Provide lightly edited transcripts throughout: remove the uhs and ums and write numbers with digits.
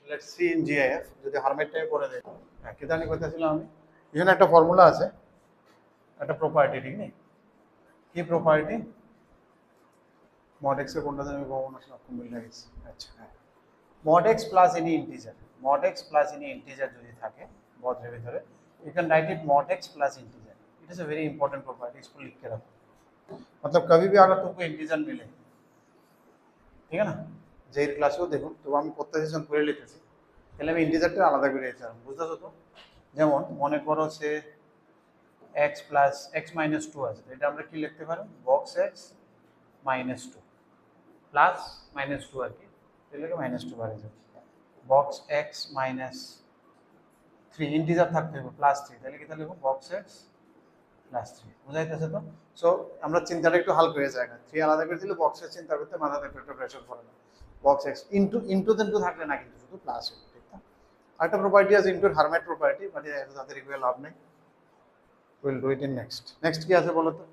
Let's see in GIF যদি hermit type করে দেয় কি জানি কইতাছিলাম আমি এখানে একটা ফর্মুলা আছে একটা প্রপার্টি ঠিক নেই কি প্রপার্টি mod x এর কোনটা জানি কমন আসলে আপনি মিল গেছে আচ্ছা হ্যাঁ mod x plus any integer mod x plus any integer যদি থাকে বদ্রের ভিতরে you can write it mod x plus integer it is a very important property इसको लिख के रखो मतलब कभी भी अगर तुमको इंटीजर मिले ठीक है ना যে ক্লাসেও দেখুন তো আমি প্রত্যেক সেশন করে লিখতেছি তাহলে আমি ইন্টিজারটা আলাদা করে দিয়েছিলাম বুঝতেছো তো যেমন মনে করো সে x plus x minus 2 আছে এটা আমরা কি লিখতে পারি box x minus 2 plus minus 2 আর কি তাহলে minus 2 বাড়ে যাবে box x minus 3 ইন্টিজার থাকতে হবে plus 3 তাহলে কি তাহলে লিখব box x plus 3 বুঝাইতেছে তো সো আমরা চিন্তাটা একটু হালকা হয়ে যায় 3 আলাদা করে দিলে box এর চিন্তা করতে মাথাতে একটু প্রেসার পড়ে না box x into থাকলে না কিন্তু শুধু প্লাস হবে ঠিক না আরেকটা প্রপার্টি আছে ইনটুর হারমেট প্রপার্টি বাট এটা তাদের ইকুয়াল লাভ নেই will do it in next কি আছে বলো তো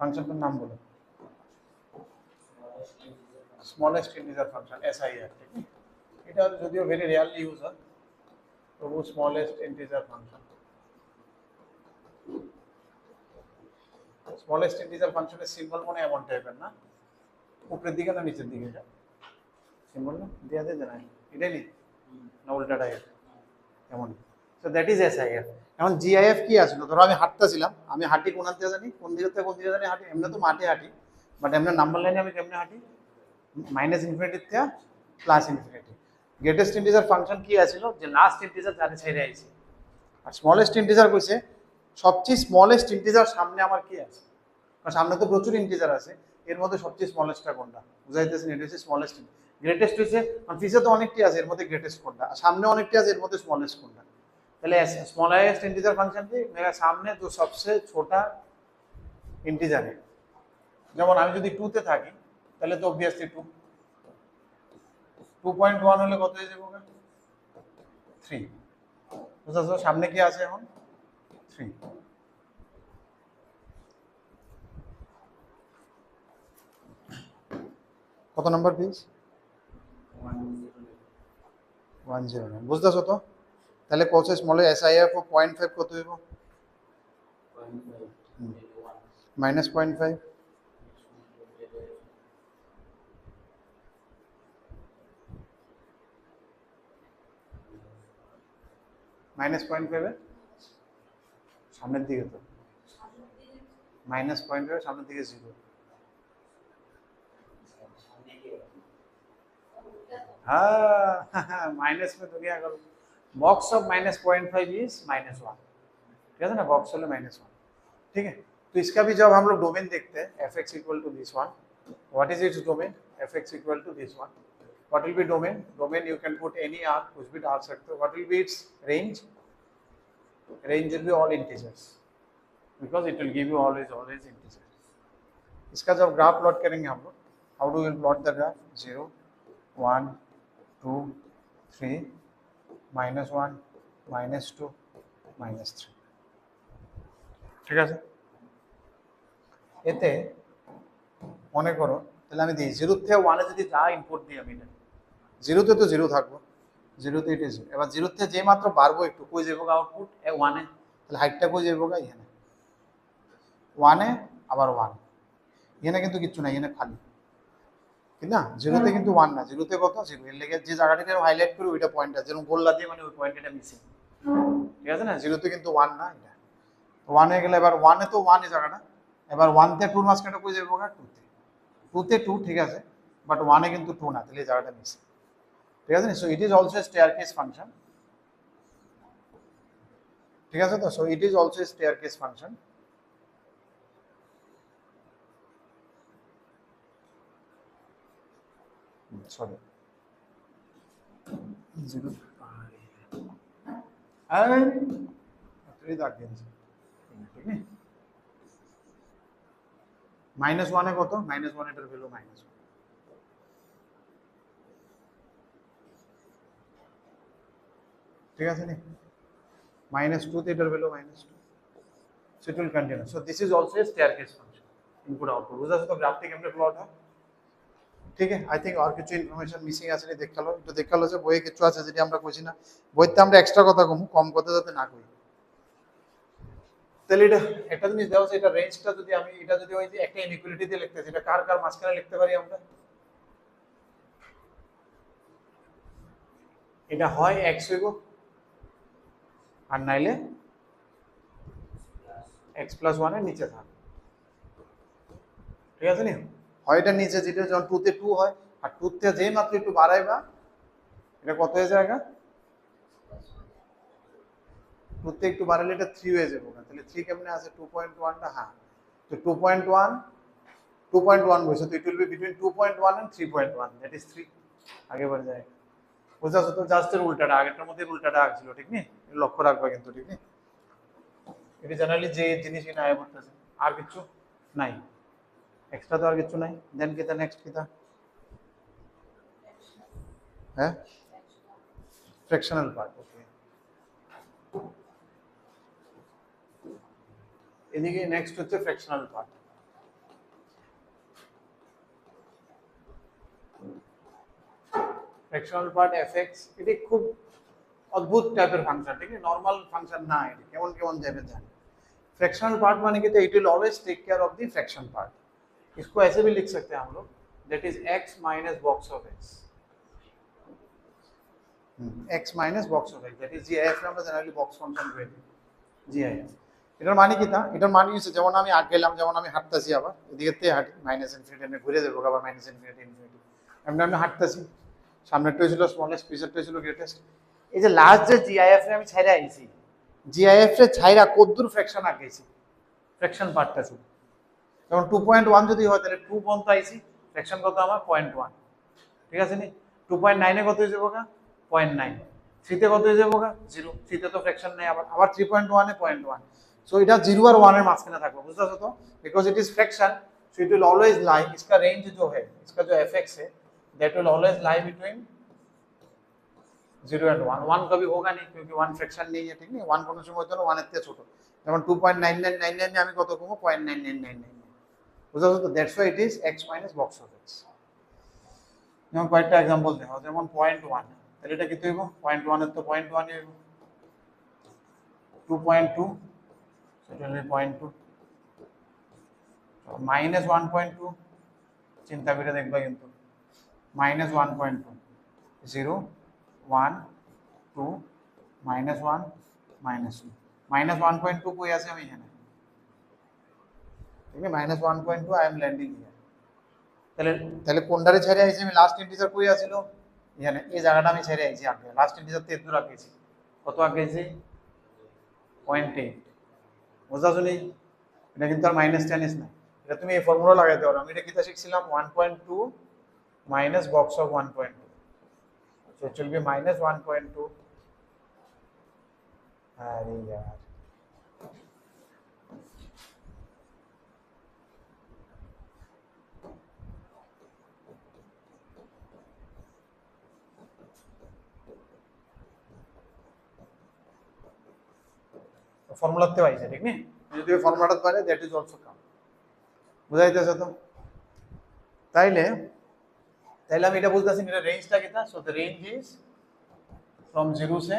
ফাংশনটার নাম বলো স্মলেস্ট ইন্টিজার ফাংশন SIR ঠিক আছে এটা যদিও ভেরি রেয়ারলি ইউজ হয় তবু smallest integer function smallest integer ফাংশনের সিম্বল মনে এমন টাইপের না উপরের দিকে না নিচের দিকে যায় সিম্বল না দেয়া দেয় না এটাই নি না উল্টা টাইপ এমন সো দ্যাট ইজ SIR এখন GIF কি আসলো ধরো আমি হাঁটতেছিলাম আমি হাঁটি কোন দিকে জানি কোন দিকে জানি হাঁটি এমনি তো মাঠে হাঁটি বাট এমনি নাম্বার লাইনে আমি কেমনে হাঁটি মাইনাস ইনফিনিটি থেকে plus infinity greatest integer function কি আছিল যে লাস্ট ইন্টিজার যারে ছেড়ে আইছে আর স্মলেস্ট ইন্টিজার কইছে সবচেয়ে স্মলেস্ট ইন্টিজার সামনে আমার কি আছে কারণ সামনে তো প্রচুর ইন্টিজার আছে এর মধ্যে সবচেয়ে স্মলেস্টটা কোনটা বুঝাইতেছেন এটা হচ্ছে স্মলেস্ট গ্রেটেস্ট হইছে মানে পিছে তো অনেকটি আছে এর মধ্যে গ্রেটেস্ট কোনটা আর সামনে অনেকটি আছে এর মধ্যে স্মলেস্ট কোনটা তাহলে स्मॉलेस्ट इंटीजर फंक्शन थी मेरा सामने जो सबसे छोटा इंटीजर है যেমন আমি যদি 2 তে থাকি তাহলে তো obviously 2 2.1 হলে কত হয়ে যাবে 3 বুঝছো সামনে কি আছে এখন 3 কত নাম্বার প্লিজ 109 বুঝছো তো তাহলে কত স্মল SIR for 0.5 কত হইব minus 0.5 minus 0.5 সামনের দিকে তো minus 0.5 সামনের দিকে 0 हाँ माइनस में तो क्या करूँ बॉक्स ऑफ माइनस 0.5 इज -1 ठीक है ना बॉक्स वाले -1 ठीक है तो इसका भी जब हम लोग डोमेन देखते हैं fx equal to this one what is its domain fx equal to this one what will be domain you can put any r कुछ भी डाल सकते हो what will be its range will be all integers because it will give you always integers इसका जब graph plot करेंगे हम लोग how do will plot the graph 0 1 2 3 -1 -2 -3 ঠিক আছে এতে মনে করো তাহলে আমি দিই 0 থেকে 1 এ যদি যা ইনপুট দিই আমি এটা 0 তে তো 0 থাকবো 0 তে এটা 0 এবার 0 থেকে যে মাত্র বাড়বো একটু কই যাবো আউটপুট 1 এ তাহলে হাইটটা কই যাবো এখানে 1 এ আবার 1 এখানে কিন্তু কিছু নাই এখানে খালি ঠিক না 0 তে কিন্তু 1 না 0 তে কত 0 এর লেগে যে জায়গাটাকে হাইলাইট করি ওইটা পয়েন্টটা যেরকম গোল্লা দিয়ে মানে ওই পয়েন্টটা মিসিং ঠিক আছে না 0 তে কিন্তু 1 না এটা 1 এ গেলে এবার 1 এ তো 1 এই জায়গাটা এবার 1 তে 2 মাঝখানে কই যাবে 2 তে 2 ঠিক আছে বাট 1 এ কিন্তু 2 না তাহলে এই জায়গাটা মিসিং ঠিক আছে so it is also staircase function ঠিক আছে তো so it is also staircase function sorry 0 and three दाग दिया ठीक है -1 है কত -1 এটার ভ্যালু -1 ঠিক আছে নি -2 তে এটার value -2 so it will continue so this is also a staircase function input output বুঝা তো গ্রাফটি কেমনে প্লট হয় ঠিক আছে, আই থিঙ্ক আর কিছু ইনফরমেশন মিসিং আছে দেখালো, একটু দেখালো যে বইয়ে কিছু আছে যেটা আমরা কইছি না, বইতে আমরা এক্সট্রা কথা কম কথা যাতে না কই। তাহলে এটা একটা জিনিস দেওয়া আছে, এটা রেঞ্জটা যদি আমি এটা যদি ওই যে একটা ইনইকুয়ালিটি দিয়ে লিখতেছি, এটা কার কার মাঝখানে লিখতে পারি আমরা? এটা হয় x হইব আর নাইলে x + 1 এর নিচে থাকবে, ঠিক আছে নি? হয় এটা নিচে, যেটা যখন 2 তে 2 হয়, আর 2 তে যেই মাত্র একটু বাড়াইবা এটা কত হয়ে যায়গা? 2 তে একটু বাড়ালে এটা 3 হয়ে যাবে, তাহলে 3 কেমনে আছে? 2.1 টা, হ্যাঁ, তো 2.1 বলছে, তো it will be between 2.1 and 3.1, that is 3, আগে বাড়ে যায়। বুঝতে পারছো তো? জাস্ট এর উল্টাটা, আগেরটার মধ্যে উল্টাটা আসছিল, ঠিক নেই? লক্ষ্য রাখবা কিন্তু, ঠিক নেই? এটা জেনারেলি যে জিনিসই না আয় করতেছে, আর কিছু নাই এক্সট্রা, তো আর কিছু নাই। দেন কি তা নেক্সট কি তা? হ্যাঁ, ফ্র্যাকশনাল পার্ট। ওকে, এদিকে নেক্সট হচ্ছে fractional part. Fractional part fx, এটি খুব অদ্ভুত টাইপের ফাংশন, ঠিক আছে? নরমাল ফাংশন না, এটি কেমন কেমন যাবে জানি। फ्रैक्शनल पार्ट माने कि it will always take care of the fraction part. इसको ऐसे भी लिख सकते हैं हम लोग, that is x minus box of x, x minus box of x, that is gif আমরা জেনারেলি বক্স ফাংশন কই দিই, gif। এটার মানে কি তা? এটার মানে হচ্ছে যেমন আমি আগে গেলাম, যেমন আমি হাঁটতাছি, আবার এদিকে তে হাঁটি মাইনাস ইনফিনিটি এ ঘুরে যাবো, আবার মাইনাস ইনফিনিটি ইনফিনিটি, আমি হাঁটতাছি, সামনেরটা ছিল স্মলেস্ট, পিছনেরটা ছিল গ্রেটেস্ট। এই যে লাস্ট যে gif এ আমি ছাইরা আইছি, gif এ ছাইরা কতদূর ফ্র্যাকশন আগাইছি, ফ্র্যাকশন পার্টটা ছিল। যেমন 2.1 যদি হয় তাহলে 2 পর্যন্ত আইছি, ফ্র্যাকশন কত আমার 0.1, ঠিক আছে নি? 2.9 এ কত হয়ে যাবো গা? 0.9। 3 তে কত হয়ে যাবো গা? 0। 3 তে তো ফ্র্যাকশন নাই, আবার 3.1 এ 0.1। সো এটা 0 আর 1 এর মাঝখানে থাকবে, বুঝতে পারছো তো? Because it is fraction, so it will always लाई, इसका रेंज जो है, इसका जो fx है, that will always lie between 0 and 1। 1 कभी होगा नहीं क्योंकि 1 फ्रैक्शन नहीं है, ठीक नहीं? 1 কোনো সময় তো 1 এর থেকে ছোট, যেমন 2.9999 এ আমি কত কমবো? 0.9999, বুঝতে পারছো তো? That's why it is x minus box of x। যেমন কয়েকটা एग्जांपल দেখো, যেমন 0.1, তাহলে এটা কি হইব? 0.1 এর তো 0.1 হইব, 2.2 সেটা হলো 0.2, মাইনাস 1.2, চিন্তা করে দেখবা কিন্তু, মাইনাস 1.2, 0 1 2 মাইনাস 1 মাইনাস 2, মাইনাস 1.2 কই আছে? আমি এখানে, ঠিক আছে? Minus 1.2 I am landing here. তাহলে তাহলে কোনটারে ছেড়ে আইছি আমি? লাস্ট ইন্টিজার কই আছিল? এখানে, এই জায়গাটা আমি ছেড়ে আইছি আগে, লাস্ট ইন্টিজার তে দূর আগাইছি, কত আগাইছি? 0.8, বুঝা শুনি? এটা কিন্তু আর মাইনাস টেনিস না, এটা তুমি এই ফর্মুলা লাগাইতে পারো। আমি এটা কিতা শিখছিলাম? 1.2 minus box of 1.2, so it will be minus 1.2। अरे यार, ফর্মুলাতে পাইছে, ঠিক নেই? যদি ওই ফর্মুলাটা পারে, দ্যাট ইজ অলসো কাম, বুঝাইতেছে তো? তাইলে তাইলে আমি এটা বুঝতেছি এটা रेंजটা कितना? So the range is from 0 से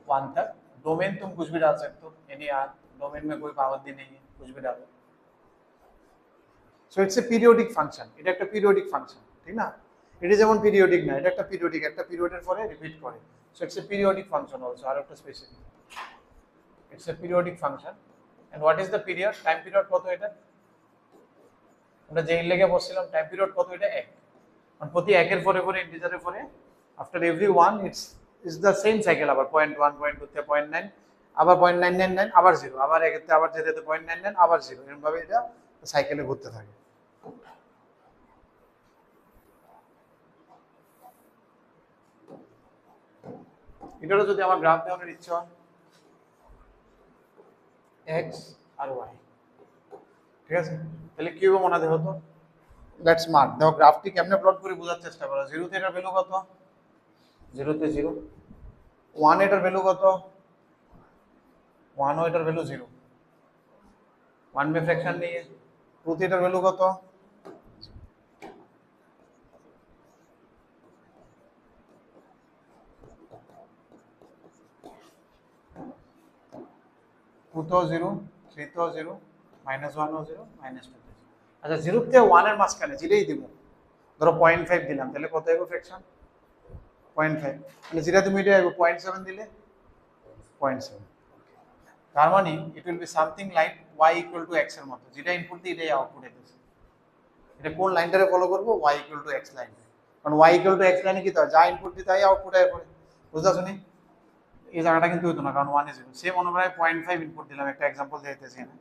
1 तक। डोमेन तुम कुछ भी डाल सकते हो, एनी आर, डोमेन में कोई पाबंदी नहीं है, कुछ भी डालो। सो इट्स ए पीरियोडिक फांक्शन, এটা একটা পিরিয়ডিক ফাংশন, ঠিক না? এটা যেমন পিরিয়ডিক না, এটা একটা পিরিয়ডিক, একটা পিরিয়ডের পরে রিপিট করে। So it's a periodic function also, আর একটা specific, it's a periodic function. And what is the period? Time period কত এটা? আমরা যেই লেগে বসছিলাম, টাইম পিরিয়ড কত এটা? 1। মানে প্রতি 1 এর পরে পরে ইন্টিজারের পরে, after every 1 it's is the same cycle, আবার 0.1 0.2 তে 0.9, আবার 0.999, আবার 0, আবার 1 তে আবার যেতে 0.99, আবার 0, এরকম ভাবে এটা সাইকেলে ঘুরতে থাকে। এটারও যদি আমার গ্রাফ দেওয়ার ইচ্ছা হয়, x আর y, ঠিক আছে? তাহলে কি হবে মনে দেখো তো? লেটস মার্ক, দেখো গ্রাফটি কেমনে প্লট করে বোঝার চেষ্টা করো। 0 তে এটার ভ্যালু কত? 0 তে 0। 1 এটার ভ্যালু কত? 1 ও এটার ভ্যালু 0, 1 में फ्रैक्शन नहीं है। 2 তে এটার ভ্যালু কত? 2 তো 0, 3 তো 0, -1 ও 0, -2 তো 0। আচ্ছা 0 থেকে 1 এর মাঝখানে যেটাই দিব, ধরো 0.5 দিলাম, তাহলে কত হবে ফ্র্যাকশন? 0.5। মানে যেটা তুমি এটা 0.7 দিলে 0.7। তার মানে it will be something like y equal to x এর মতো, যেটা ইনপুট দিই এটাই আউটপুট হইতেছে। এটা কোন লাইনটারে ফলো করব? y equal to x line. কারণ y ইকুয়াল টু x লাইনে কি হয়, যা ইনপুট দিই তাই আউটপুট আয় পড়ে। বুঝতে শুনি এই জায়গাটা কিন্তু হইতো না, কারণ 1 is 0। সেম অনুযায়ী 0.5 ইনপুট দিলাম, একটা एग्जांपल দিতেছি না।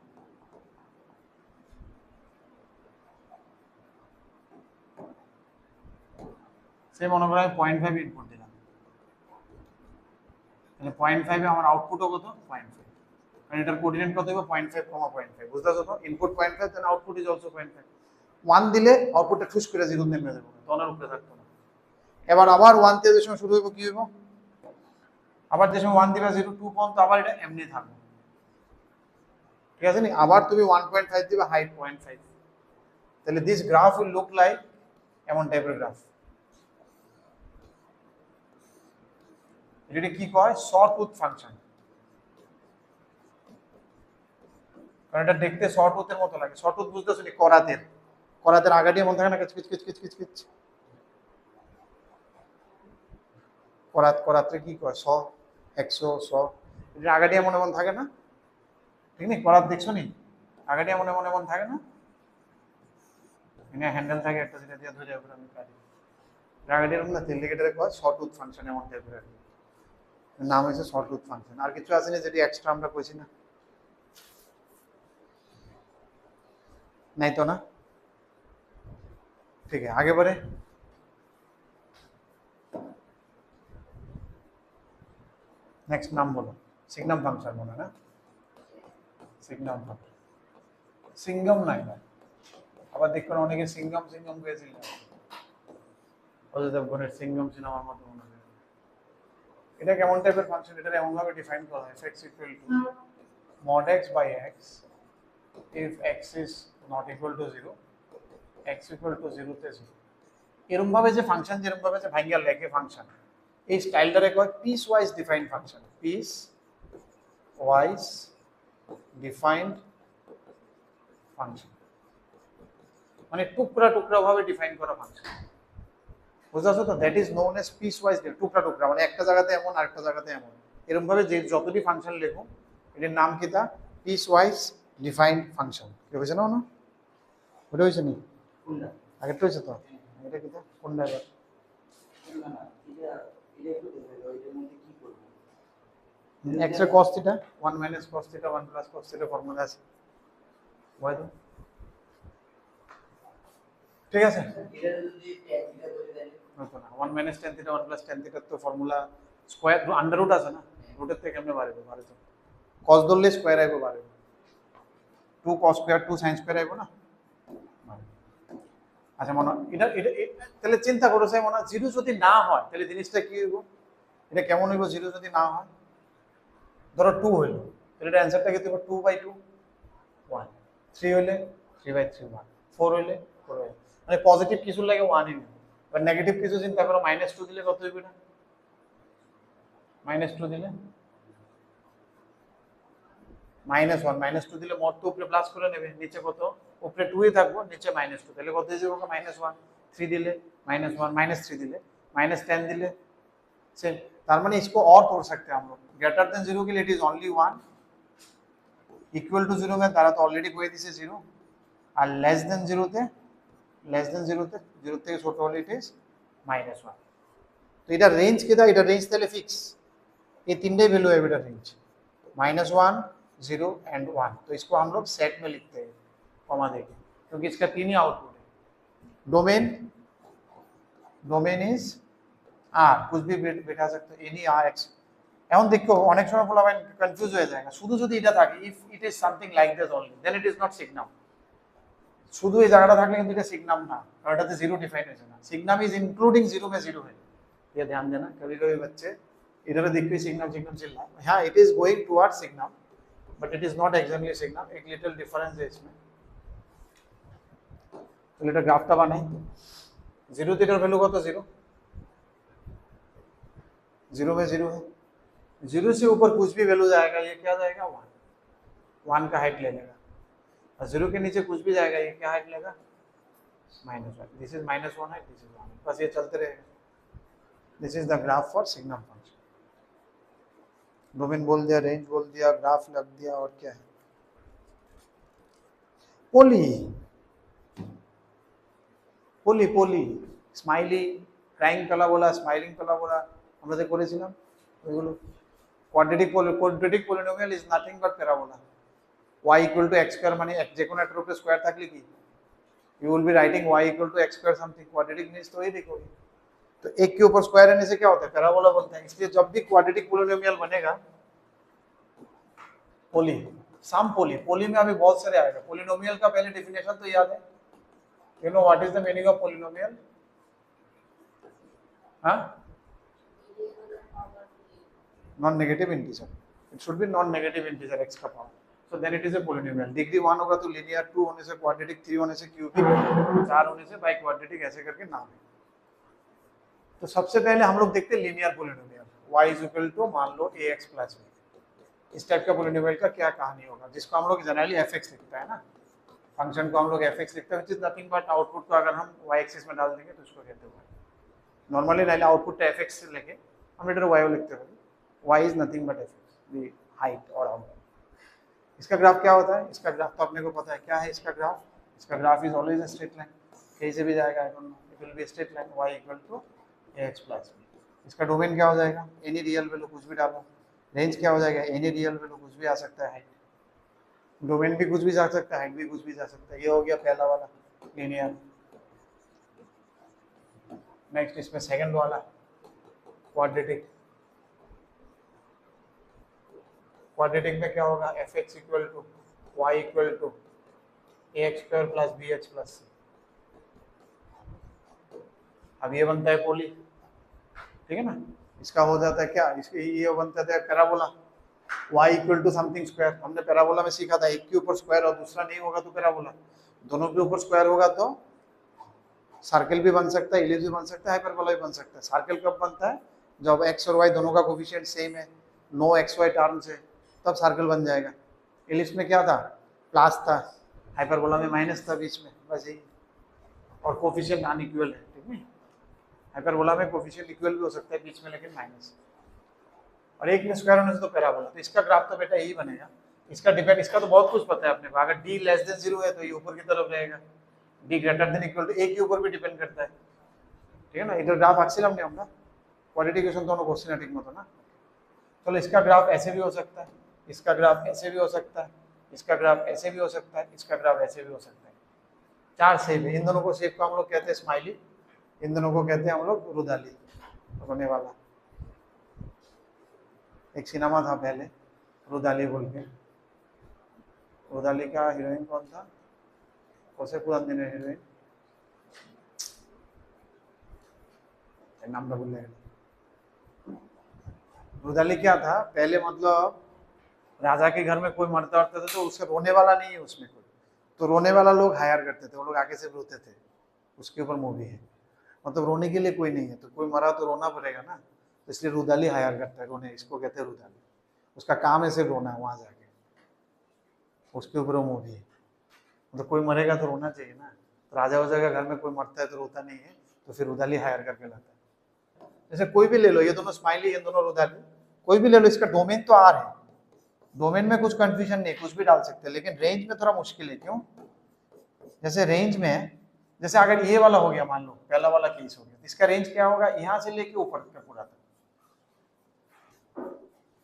সেম অনুযায়ী 0.5 ইনপুট দিলাম, তাহলে 0.5 এ আমার আউটপুটও কত? 0.5। কারণ এটার কোঅর্ডিনেট কত হবে? 0.5, 0.5। বুঝতেছো তো? Input 0.5, then output is also 0.5। 1 দিলে আউটপুটটা ঠুস করে 0 নেমে যাবে, তনের উপরে থাকতো না। এবার আবার 1 থেকে যে সময় শুরু হইব কি হইব? আবার যে সময় 1 দিবা 0, 2 পর্যন্ত আবার এটা এমনি থাকবে। ঠিক আছে নি? আবার তুমি 1.5 দিবা, হাইট 0.5। তাহলে this graph will look like এমন টাইপের গ্রাফ। এটা কি কয়? সটুথ ফাংশন। কারণ এটা দেখতে সটুথের মতো লাগে। সটুথ বুঝতেছো নি? করাতের, করাতের আগাটি এমন থাকে না, কিচ কিচ কিচ কিচ কিচ কিচ। করাত, করাতে কি কয়? 100, 100, 100। এটা আগাটি এমন এমন থাকে না? ঠিক নেই? করাত দেখছো নি? আগাটি এমন এমন এমন থাকে না? এখানে হ্যান্ডেল থাকে একটা, যেটা দিয়ে ধরে উপরে আমি কাটি। আগাটি এরকম না, ইন্ডিকেটরে কয় সটুথ ফাংশন, এমন টাইপের। নাম হয়েছে সটুথ ফাংশন। আর কিছু আছে না যেটি এক্সট্রা আমরা কইছি না? নাই তো না? ঠিক আছে, আগে বারে নেক্সট নাম বলো। সিগনাম ফাংশন মনে না? সিগনাম ফাংশন, সিঙ্গম নাই না। আবার দেখবেন অনেকে সিঙ্গম সিঙ্গম করেছিল, অযোধ্যা বোনের সিঙ্গম সিনেমার মতো মনে হয়। এটা কেমন টাইপের ফাংশন? এটা এমন ভাবে ডিফাইন করা হয়, x equal to mod x by x if x is not equal to 0, x equal to 0 তে 0। এরকম ভাবে যে ফাংশন, যেরকম ভাবে যে ভাঙ্গিয়া লেখে ফাংশন, এই স্টাইলটারে কয় piece wise define function. Piece wise defined function মানে টুকরা টুকরা ভাবে ডিফাইন করা ফাংশন। বুঝাছো তো? That is known as piece wise. টুকরা টুকরা মানে একটা জায়গাতে এমন, আরেকটা জায়গাতে এমন, এরকম ভাবে যে যতটি ফাংশন লেখো, এটার নাম কি? তা পিস ওয়াইজ ডিফাইন্ড ফাংশন। কি হয়েছে না? ওটা হয়েছে নি? আগেরটা হয়েছে তো? এটা কি? কোনটা? এবার x এর cos theta 1 minus cos theta 1 plus cos theta formula আছে, হয় তো? ঠিক আছে, এটা যদি tan থিটা বলে দেন হতো না। 1 minus tan theta 1 plus tan theta তো ফর্মুলা স্কয়ার আন্ডার রুট আছে না, রুটের থেকে কেমনে বাড়বে? পারে তো cos ধরলে স্কয়ার আইবো, বাড়বে 2 cos স্কয়ার 2 sin স্কয়ার আইবো না। আচ্ছা মনে এটা এটা তাহলে চিন্তা করো যে মনে 0 যদি না হয় তাহলে জিনিসটা কি হইব? এটা কেমন হইব 0 যদি না হয়? ধরো 2 হইলো, তাহলে এটা অ্যানসারটা কি হবে? 2/2 1। 3 হইলে 3/3 1। 4 হইলে 4 হইলে মানে পজিটিভ কিছু লাগে 1 ই নেবে। আর নেগেটিভ কিছু চিন্তা করো, -2 দিলে কত হইবে? না -2 দিলে -1, -2 দিলে মোট তো উপরে প্লাস করে নেবে, নিচে কত? উপরে 2 ই থাকবো, নিচে -2, তাহলে কত হয়ে যাবে? -1। 3 দিলে -1, -3 दिले -10 दिले सेम। तार माने इसको और तोड़ सकते हैं हम लोग। ग्रेटर देन 0 के लिए it is only 1, equal to 0 में तारा तो ऑलरेडी কই দিছে 0, আর লেস দেন 0 তে 0 থেকে ছোট হলে ইট ইজ -1। তো এটা রেঞ্জ কি? এটা রেঞ্জ তাহলে ফিক্স, ये तीनटे वैल्यू है बेटा रेंज -1, 0 एंड 1। तो इसको हम लोग सेट में लिखते हैं कॉमा देके, क्योंकि इसका 3 ही आउटपुट है। डोमेन इज आर, कुछ भी बैठा सकते हो, एनी आर एक्स। এখন দেখো অনেক সময় বলা হয় কনফিউজ হয়ে যায়, শুধু যদি এটা থাকে, if it is something like this only, then it is not signum. শুধু এই জায়গাটা থাকলে কিন্তু এটা সিগনাম না, কারণ এটাতে 0 ডিফাইন হয়েছে না। সিগনাম इज इंक्लूडिंग 0 में 0 है, ये ध्यान देना। कभी कभी बच्चे इधर देखते सिग्नम सिग्नम चिल्ला, हाँ it is going towards signum but it is not exactly signum, एक लिटिल डिफरेंस है इसमें। तो এটা গ্রাফটা বানাই। 0 থিটার ভ্যালু কত? 0, 0 में 0 है, 0 से ऊपर कुछ भी वैल्यू जाएगा, ये क्या जाएगा? 1। 1 का हाइट ले लेगा, और 0 के नीचे कुछ भी जाएगा, ये क्या हाइट लेगा, -1, this is -1 height, this is 1, बस ये चलते रहेगा। This is the graph for signum function. Domain बोल दिया, रेंज बोल दिया, ग्राफ लग दिया, और क्या है, poly poly poly smiley, crying parabola, smiling parabola আমরা যে করেছিলাম ওইগুলো। Quadratic polynomial is nothing but parabola. y equal to x square মানে যে কোনো একটা উপরে স্কয়ার থাকলে কি, you will be writing y equal to x square something, quadratic means तो ये देखोगे, तो एक के ऊपर स्क्वायर रहने से क्या होता है, पैराबोला बनता है। इसलिए जब भी क्वाड्रेटिक पॉलिनोमियल बनेगा, पोली, सम पोली, पोली में अभी बहुत सारे आएगा। पॉलिनोमियल का पहले डेफिनेशन तो याद है, you know what is the meaning of polynomial? हाँ, non negative integer, it should be non negative integer x का power, so then it is a polynomial। Degree 1 होगा तो लीनियर, 2 होने से क्वाड्रेटिक, 3 होने से क्यूबिक, 4 होने से बाई क्वाड्रेटिक, ऐसे करके नाम है। तो सबसे पहले हम लोग देखते हैं linear polynomial, y is equal to मान लो ax प्लस b। इस टाइप का पॉलिनोमियल का क्या कहानी होगा, जिसको हम लोग जनरली fx लिखता है ना, फंक्शन को हम लोग fx लिखते हैं, which is nothing but output को अगर हम y एक्सिस में डाल देंगे तो उसको कहते हैं नॉर्मली रहले आउटपुट fx से लेके हम इधर y लिखते हैं, y is nothing but fx, the height और आउटपुट। इसका ग्राफ क्या होता है, इसका ग्राफ तो अपने को पता है क्या है इसका ग्राफ। इसका graph is always a straight line, कहीं से भी जाएगा, I don't know, it will be a straight line, y equal to ax plus b। इसका डोमेन क्या हो जाएगा, एनी रियल वैल्यू कुछ भी डालो, रेंज क्या हो जाएगा, एनी रियल वैल्यू कुछ भी आ सकता है, हाइट, डोमेन भी कुछ भी जा सकता है, हाइट भी कुछ भी जा सकता है। ये हो गया पहला वाला लीनियर। नेक्स्ट इसमें सेकंड वाला क्वाड्रेटिक। क्वाड्रेटिक में क्या होगा, fx equal to y equal to ax square plus bh plus c। अब ये बनता है पोली, ठीक है ना। इसका हो जाता है क्या, इसके ये बनता है parabola, y equal to something square. हमने पैराबोला में सीखा था, एक के ऊपर स्क्वायर और दूसरा नहीं होगा तो पैराबोला, दोनों के ऊपर स्क्वायर होगा तो सर्कल भी बन सकता है, इलिप्स भी बन सकता है, हाइपरबोला भी बन सकता है। सर्कल कब बनता है, जब x और y दोनों का कोफिशिएंट सेम है, नो xy टर्म्स है, तब सर्कल बन जाएगा। इलिप्स में क्या था, प्लस था, हाइपरबोला में माइनस था बीच में, बस यही। और कोफिशिएंट अनइक्वल है, ठीक है। हाइपरबोला में कोफिशिएंट इक्वल भी हो सकता है बीच में, लेकिन माइनस, और एक में स्क्वायर होने से तो पैराबोला। तो इसका ग्राफ तो बेटा यही बनेगा। इसका डिपेंड, इसका तो बहुत कुछ पता है अपने को, अगर d लेस देन 0 है तो ये ऊपर की तरफ रहेगा, d greater than equal to a के ऊपर भी डिपेंड करता है, ठीक है ना। इधर ग्राफ आक्सिलम नहीं होगा, क्वाड्रेटिकेशन दोनों कोसिनेटिक में तो ना। चलो इसका ग्राफ ऐसे भी हो सकता है, इसका ग्राफ ऐसे भी हो सकता है, इसका ग्राफ ऐसे भी हो सकता है, इसका ग्राफ ऐसे भी हो सकता है। चार शेप है, इन दोनों को शेप को हम लोग कहते हैं स्माइली, इन दोनों को कहते हैं हम लोग रुदाली होने वाला। एक सिनेमा था पहले रुदाली बोल के, रुदाली का हीरोइन कौन था, कौसे पुरान दिन हीरोइन, नाम तो भूल गए। रुदाली क्या था पहले, मतलब राजा के घर में कोई मरता था तो उसका रोने वाला नहीं है उसमें कोई, तो रोने वाला लोग हायर करते थे, वो लोग आगे से रोते थे, उसके ऊपर मूवी है। मतलब रोने के लिए कोई नहीं है तो कोई मरा तो रोना पड़ेगा ना, तो इसलिए रुदाली हायर करता है रोने, इसको कहते हैं रुदाली। उसका काम है सिर्फ रोना है, वहाँ जाके उसके ऊपर वो मूवी है। मतलब कोई मरेगा तो रोना चाहिए ना, तो राजा वाजा का घर में कोई मरता है तो रोता नहीं है, तो फिर रुदाली हायर करके लाता है। जैसे कोई भी ले लो, ये दोनों स्माइली, ये दोनों रुदाली, कोई भी ले लो, इसका डोमेन तो आर है, डोमेन में कुछ कंफ्यूजन नहीं, कुछ भी डाल सकते हैं, लेकिन रेंज में थोड़ा मुश्किल है। क्यों, जैसे रेंज में, जैसे अगर ये वाला हो गया, मान लो पहला वाला केस हो गया, तो इसका रेंज क्या होगा, यहाँ से लेके ऊपर तक पूरा तक,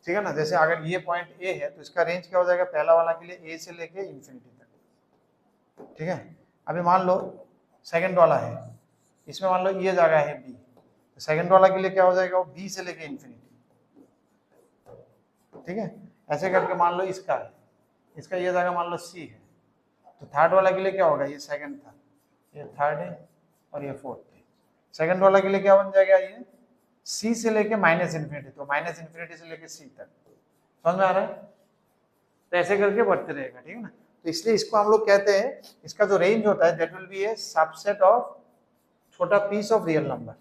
ठीक है ना। जैसे अगर ये पॉइंट ए है तो इसका रेंज क्या हो जाएगा, पहला वाला के लिए ए से लेके इंफिनिटी तक, ठीक है। अभी मान लो सेकंड वाला है, इसमें मान लो ये जगह है बी, तो सेकंड वाला के लिए क्या हो जाएगा, वो बी से लेके इंफिनिटी, ठीक है। ऐसे करके मान लो इसका है, इसका ये जगह मान लो सी है, तो थर्ड वाला के लिए क्या होगा, ये सेकंड था, ये थर्ड है और ये फोर्थ है। सेकंड वाला के लिए क्या बन जाएगा, ये सी से लेके माइनस इन्फिनिटी, तो माइनस इन्फिनिटी से लेके सी तक, समझ में आ रहा है। तो ऐसे करके बढ़ते रहेगा, ठीक है ना। तो इसलिए इसको हम लोग कहते हैं, इसका जो रेंज होता है that will be A subset of छोटा पीस ऑफ रियल नंबर।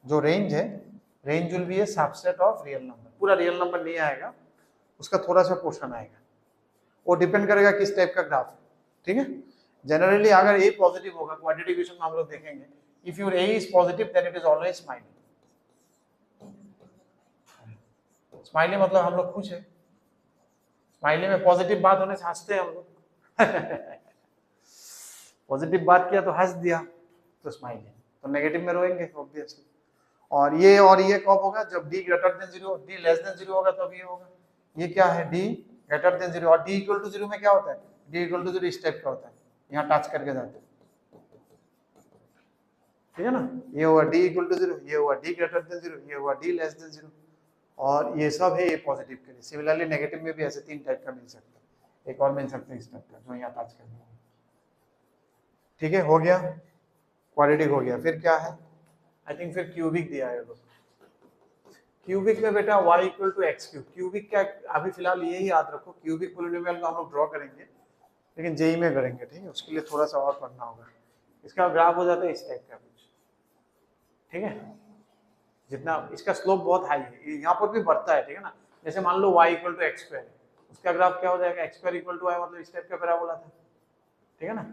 जो रेंज है, range will B A subset of real number, पूरा रियल नंबर नहीं आएगा, उसका थोड़ा सा पोर्शन आएगा। वो डिपेंड करेगा किस टाइप का ग्राफ है, ठीक है। जनरली अगर ए पॉजिटिव होगा, क्वाड्रेटिक इक्वेशन में हम लोग देखेंगे, if your A is positive then it is always smiley. Smiley मतलब हम लोग खुश है, स्माइली में पॉजिटिव बात होने से हंसते हैं हम लोग। पॉजिटिव बात किया तो हंस दिया तो स्माइली, तो नेगेटिव में रोएंगे ऑब्वियसली। और ये कब होगा, जब d greater then 0, d less than 0 होगा तब ये होगा। ये क्या है, d ग्रेटर देन 0, और d इक्वल टू 0 में क्या होता है, d इक्वल टू 0 इस टाइप का होता है, यहाँ टच करके जाते हैं, ठीक है ना। ये हुआ d इक्वल टू 0, ये हुआ d ग्रेटर देन 0, ये हुआ d लेस देन 0, और ये सब है ये पॉजिटिव के लिए। सिमिलरली नेगेटिव में भी ऐसे 3 टाइप का मिल सकता है, एक और मिल सकता है इस टाइप का जो यहाँ टच करना है, ठीक है। हो गया, क्वाड्रेटिक हो गया। फिर क्या है, आई थिंक फिर क्यूबिक दिया है। क्यूबिक में बेटा y equal to x cube. Cubic क्या, अभी फिलहाल यही याद रखो, क्यूबिक पोलिनोमियल को हम लोग ड्रॉ करेंगे लेकिन जेई में करेंगे, ठीक है। उसके लिए थोड़ा सा और पढ़ना होगा। इसका ग्राफ हो जाता है इस टाइप का कुछ, ठीक है। जितना इसका स्लोप बहुत हाई है, यहाँ पर भी बढ़ता है, ठीक है ना। जैसे मान लो y equal to x square, उसका ग्राफ क्या हो जाएगा, x square equal to y, मतलब इस टाइप का पैराबोला था, ठीक है ना।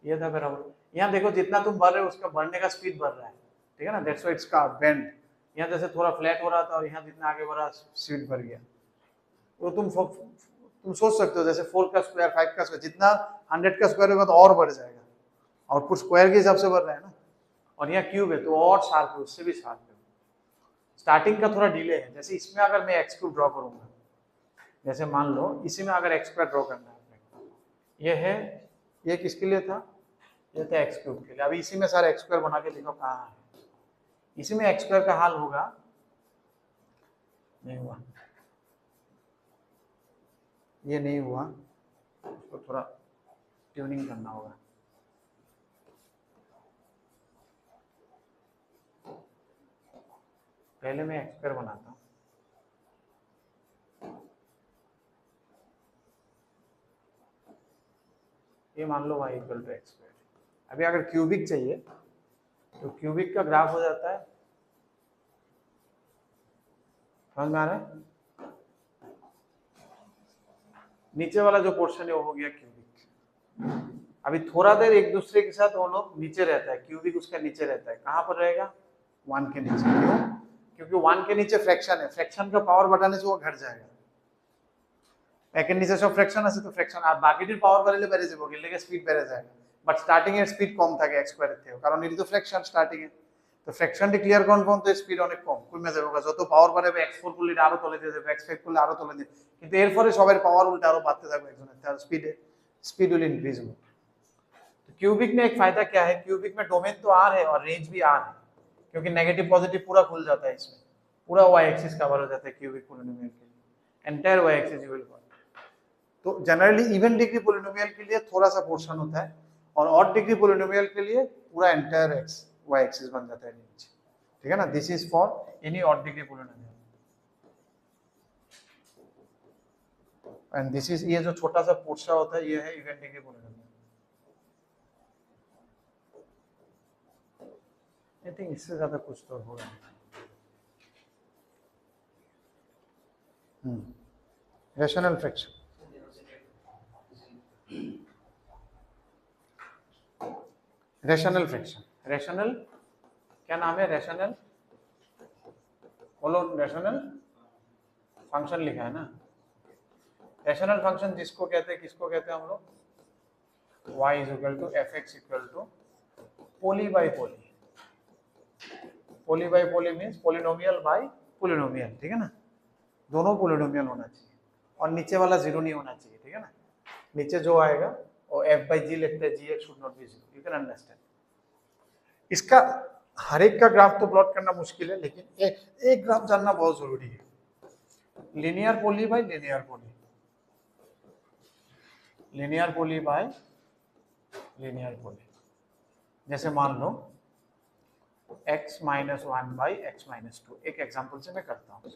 ये था पैराबोला। यहाँ देखो जितना तुम बढ़ रहे हो उसका बढ़ने का स्पीड बढ़ रहा है, ठीक है ना, दैट्स व्हाई इट्स का बेंड। यहाँ जैसे थोड़ा फ्लैट हो रहा था और यहाँ जितना आगे बढ़ा स्पीड बढ़ गया। तो तुम सोच सकते हो जैसे 4 का स्क्वायर, 5 का स्क्वायर, जितना 100 का स्क्वायर होगा तो और बढ़ जाएगा, आउटपुट स्क्वायर के हिसाब से बढ़ रहा है ना। और यहाँ क्यूब है तो और शार्प है, उससे भी शार्प है। स्टार्टिंग का थोड़ा डिले है, जैसे इसमें अगर मैं एक्स क्यूब ड्रॉ करूंगा, जैसे मान लो इसी में अगर एक्स स्क्वायर ड्रॉ करना है अपने, ये है, ये किसके लिए था, ये था एक्स क्यूब के लिए। अभी इसी में सारा एक्स स्क्वायर बना के देखो कहाँ है, इसी में एक्स स्क्वायर का हाल होगा, नहीं हुआ, ये नहीं हुआ, उसको थोड़ा ट्यूनिंग करना होगा। पहले मैं एक्स स्क्वायर बनाता हूँ, ये मान लो y equal to x square. अभी अगर क्यूबिक चाहिए तो क्यूबिक का ग्राफ हो जाता है, समझ में आ रहा है, नीचे वाला जो पोर्शन है वो हो गया क्यूबिक। अभी थोड़ा देर एक दूसरे के साथ वो लोग नीचे रहता है, क्यूबिक उसका नीचे रहता है, कहाँ पर रहेगा, 1 के नीचे। क्यों, क्योंकि 1 के नीचे फ्रैक्शन है, फ्रैक्शन का पावर बढ़ाने से वो घट जाएगा। একের নিচে সব ফ্র্যাকশন আছে তো ফ্র্যাকশন, আর বাকিটির পাওয়ার বাড়লে বেড়ে যাবে, গেলে স্পিড বেড়ে যায়, বাট স্টার্টিং এর স্পিড কম থাকে এক্স স্কয়ারের থেকে, কারণ এটি তো ফ্র্যাকশন স্টার্টিং এ, তো ফ্র্যাকশনটি ক্লিয়ার কনফার্ম, তো স্পিড অনেক কম কমে যাবে, যত পাওয়ার বাড়বে x4 করলে আরো তলে দিয়ে যাবে, x5 করলে আরো তলে দিয়ে, কিন্তু এরপরে সবার পাওয়ার উল্টা আরো বাড়তে থাকবে একজনের, তার स्पीड विल इंक्रीज हो। तो क्यूबिक में एक फायदा क्या है, क्यूबिक में डोमेन तो आर है और रेंज भी आर है, क्योंकि नेगेटिव पॉजिटिव पूरा खुल जाता है इसमें, पूरा y एक्सिस कवर हो जाता है क्यूबिक पोलिनोमियल के लिए, entire y axis you will cover. तो जनरली इवन डिग्री पोलिनोमियल के लिए थोड़ा सा पोर्शन होता है, और ऑड डिग्री पोलिनोमियल के लिए पूरा एंटायर एक्स वाई एक्सिस बन जाता है नीचे, ठीक है ना। This is for any odd degree polynomial, and this is, ये जो छोटा सा पोर्शन होता है ये है even degree polynomial. I think इससे ज्यादा कुछ तो होगा। Rational fraction, rational fraction, rational क्या नाम है, रैशनल बोलो, रैशनल फंक्शन लिखा है ना। रैशनल फंक्शन जिसको कहते हैं, किसको कहते हैं हम लोग, y is equal to f x equal to poly by poly, poly by poly means polynomial by polynomial, ठीक है ना, दोनों पोलिनोमियल होना चाहिए, और नीचे वाला जीरो नहीं होना चाहिए, ठीक है ना। नीचे जो आएगा वो f बाई जी लिखते हैं, g x should not be zero, you can understand. इसका हर एक का ग्राफ तो प्लॉट करना मुश्किल है, लेकिन एक ग्राफ जानना बहुत जरूरी है, linear poly by linear poly, linear poly by linear poly. जैसे मान लो x minus 1 by x minus 2, एक एग्जाम्पल से मैं करता हूँ,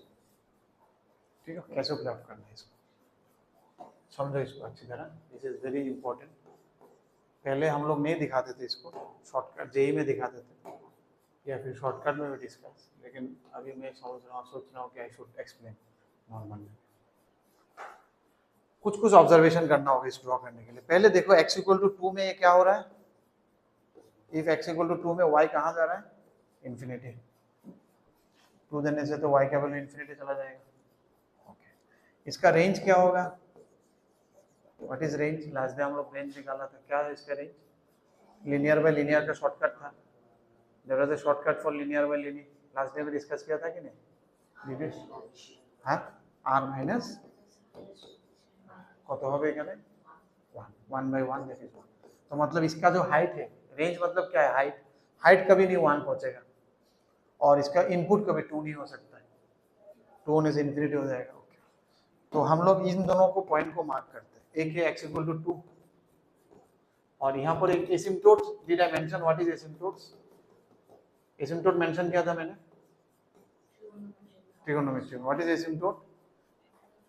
ठीक है, कैसे ग्राफ करना है इसको समझो इसको अच्छी तरह, दिस इज वेरी इंपॉर्टेंट। पहले हम लोग नहीं दिखाते थे इसको, शॉर्टकट जेई में दिखाते थे या फिर शॉर्टकट में भी डिस्कस, लेकिन अभी मैं सोच रहा हूँ कि आई शुड एक्सप्लेन नॉर्मल। कुछ कुछ ऑब्जर्वेशन करना होगा इस ड्रॉ करने के लिए। पहले देखो x इक्वल टू 2 में ये क्या हो रहा है, इफ x इक्वल टू 2 में y कहाँ जा रहा है, इन्फिनिटी। 2 देने से तो y का वैल्यू इन्फिनिटी चला जाएगा। ओके, इसका रेंज क्या होगा, what is range, last day हम लोग रेंज निकाला था, क्या है इसका रेंज, लीनियर बाय लीनियर का शॉर्टकट था, there was a shortcut for linear by linear, last day में डिस्कस किया था कि नहीं दिव्येश, हाँ, r माइनस কত হবে এখানে 1/1 दैट इज 1। तो मतलब इसका जो हाइट है, रेंज मतलब क्या है, हाइट, हाइट कभी नहीं 1 पहुंचेगा, और इसका इनपुट कभी 2 नहीं हो सकता है, 2 होने से इन्फिनिटी हो जाएगा। ओके, तो हम लोग इन दोनों को पॉइंट को मार्क करते हैं, एक है x इक्वल टू 2 और यहाँ पर एक asymptote, did I mention what is asymptotes, asymptote mention किया था मैंने, trigonometry, what is asymptote,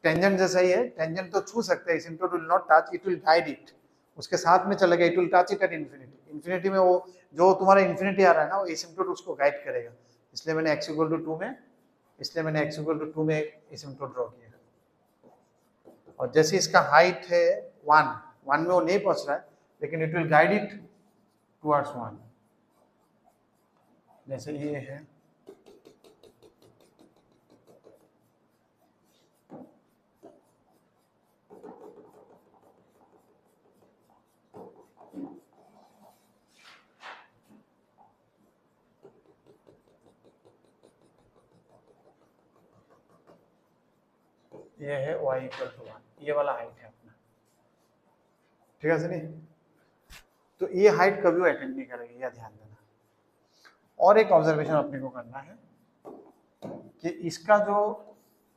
tangent जैसा ही है, टेंजेंट तो छू सकते हैं, asymptote will not touch, it will guide it, उसके साथ में चलेगा, it will touch it at infinity, infinity में वो जो तुम्हारा इन्फिनिटी आ रहा है ना, वो एसिम्पटोट उसको गाइड करेगा, इसलिए मैंने x इक्वल टू 2 में, इसलिए मैंने x इक्वल टू 2 में एसिम्पटोट ड्रॉ किया। और जैसे इसका हाइट है 1 में वो नहीं पहुंच रहा है, लेकिन it will guide it towards 1, जैसे ये है, ये है y इक्वल टू 1, ये वाला हाइट है अपना, ठीक है सनी, तो ये हाइट कभी वो अटेंड नहीं करेगी, यह ध्यान देना। और एक ऑब्जर्वेशन अपने को करना है कि इसका जो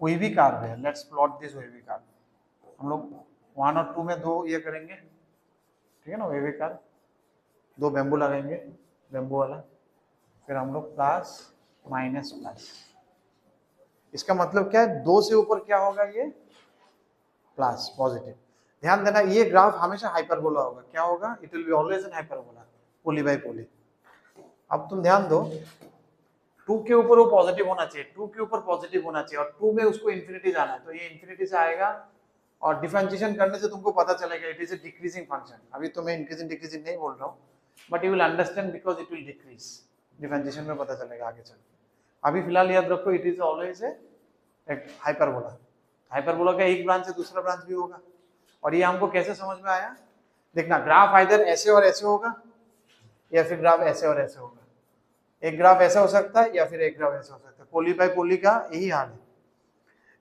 वेवी कर्व है, let's plot this wavy curve, हम लोग 1 और 2 में दो ये करेंगे, ठीक है ना, वेवी कर्व, दो बेम्बू लगाएंगे, बेम्बू वाला, फिर हम लोग प्लस माइनस प्लस, इसका मतलब क्या है, 2 से ऊपर क्या होगा, ये प्लस पॉजिटिव। ध्यान देना, ये ग्राफ हमेशा हाइपरबोला होगा, क्या होगा, it will be always an hyperbola, poly by poly. अब तुम ध्यान दो, 2 के ऊपर वो पॉजिटिव होना चाहिए, 2 के ऊपर पॉजिटिव होना चाहिए, और 2 में उसको इन्फिनिटी जाना है, तो ये इन्फिनिटी से आएगा, और डिफरेंशिएशन करने से तुमको पता चलेगा it is a decreasing function. अभी तो मैं इंक्रीजिंग डिक्रीजिंग नहीं बोल रहा हूँ, but you will understand because it will decrease, differentiation में पता चलेगा आगे चल के। अभी फिलहाल याद रखो, इट इज ऑलवेज एक हाइपरबोला, हाइपरबोला का एक ब्रांच से दूसरा ब्रांच भी होगा। और ये हमको कैसे समझ में आया, देखना, ग्राफ आइदर ऐसे और ऐसे होगा, या फिर ग्राफ ऐसे और ऐसे होगा, एक ग्राफ ऐसा हो सकता है, या फिर एक ग्राफ ऐसा हो सकता है, पोली बाय पोली का यही हाल है,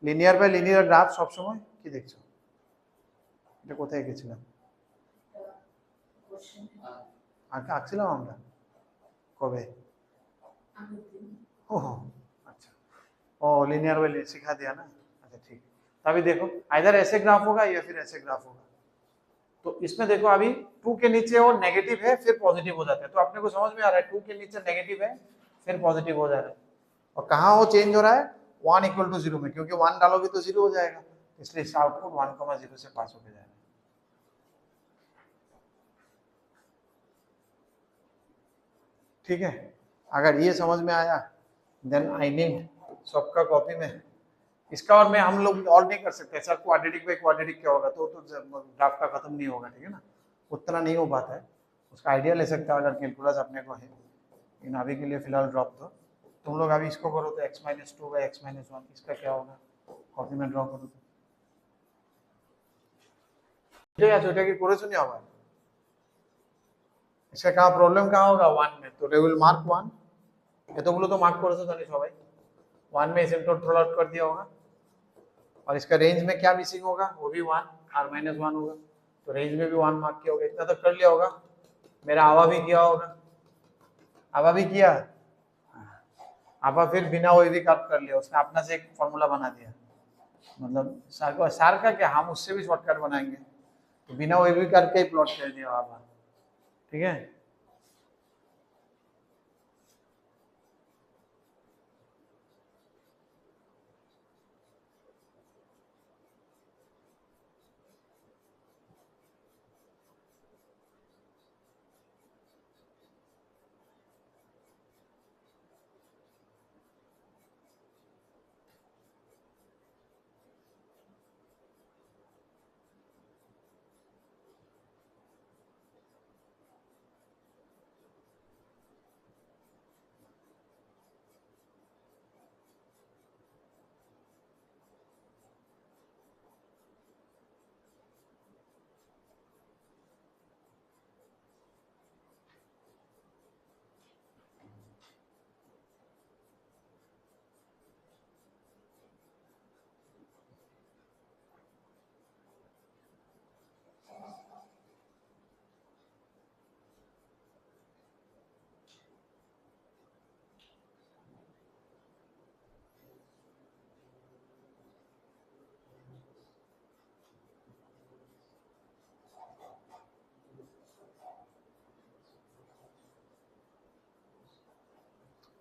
লিনিয়ার বাই লিনিয়ার গ্রাফ সব সময় কি দেখছো, এটা কোথায় গেছিলাম, আঁকছিলাম আমরা কবে, ओ अच्छा, ओ लिनियर बाय सिखा दिया ना, अच्छा ठीक है। तभी देखो आइदर ऐसे ग्राफ होगा या फिर ऐसे ग्राफ होगा, तो इसमें देखो अभी 2 के नीचे वो नेगेटिव है फिर पॉजिटिव हो जाता है, तो अपने को समझ में आ रहा है 2 के नीचे नेगेटिव है फिर पॉजिटिव हो जा रहा है, और कहाँ वो चेंज हो रहा है 1 इक्वल टू 0 में, क्योंकि 1 डालोगे तो 0 हो जाएगा, इसलिए इसका आउटपुट 1,0 से पास होके जाएगा। ठीक है, अगर ये समझ में आया देन आई नीड सबका कॉपी में इसका, और मैं हम लोग और नहीं कर सकते सर, क्वाड्रेटिक बाय क्वाड्रेटिक क्या होगा, तो ग्राफ का खत्म नहीं होगा, ठीक है ना, उतना नहीं हो पाता है, उसका आइडिया ले सकता है अगर कैलकुलस अपने को है, इन अभी के लिए फिलहाल ड्रॉप दो। तुम लोग अभी इसको करो तो x-2 बाय x-1, इसका क्या होगा, कॉपी में ड्रॉ करो तो छोटा की করে শুনি আবার, इसका कहाँ प्रॉब्लम कहाँ होगा 1 में, तो वी विल मार्क 1, এতগুলো तो मार्क করেছো তাহলে সবাই, 1 में एसिम्पटोट थ्रो आउट कर दिया होगा, और इसका रेंज में क्या मिसिंग होगा, वो भी 1 r-1 होगा, तो रेंज में भी 1 मार्क किया होगा, इतना तो कर लिया होगा, मेरा आवा भी किया होगा, आवा भी किया, आवा फिर बिना वही भी काट कर लिया, उसने अपना से एक फॉर्मूला बना दिया, मतलब सार का क्या, हम उससे भी शॉर्टकट बनाएंगे, तो बिना वही भी करके ही प्लॉट कर दिया आवा, ठीक है।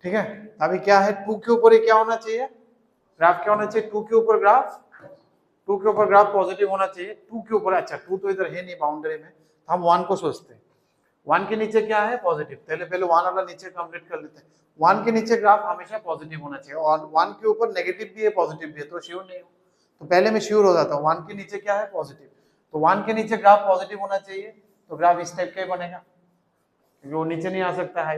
ठीक है, अभी क्या है, 2 के ऊपर ही क्या होना चाहिए, ग्राफ क्या होना चाहिए, 2 के ऊपर ग्राफ, 2 के ऊपर ग्राफ पॉजिटिव होना चाहिए, 2 के ऊपर, अच्छा 2 तो इधर है नहीं बाउंड्री में, तो हम 1 को सोचते हैं, 1 के नीचे क्या है, पॉजिटिव, पहले 1 वाला नीचे कंप्लीट कर लेते हैं, 1 के नीचे ग्राफ हमेशा पॉजिटिव होना चाहिए, और 1 के ऊपर नेगेटिव भी है पॉजिटिव भी है, तो श्योर नहीं हो, तो पहले मैं श्योर हो जाता हूँ 1 के नीचे क्या है, पॉजिटिव, तो 1 के नीचे ग्राफ पॉजिटिव होना चाहिए, तो ग्राफ इस टाइप का ही बनेगा, क्योंकि वो नीचे नहीं आ सकता है,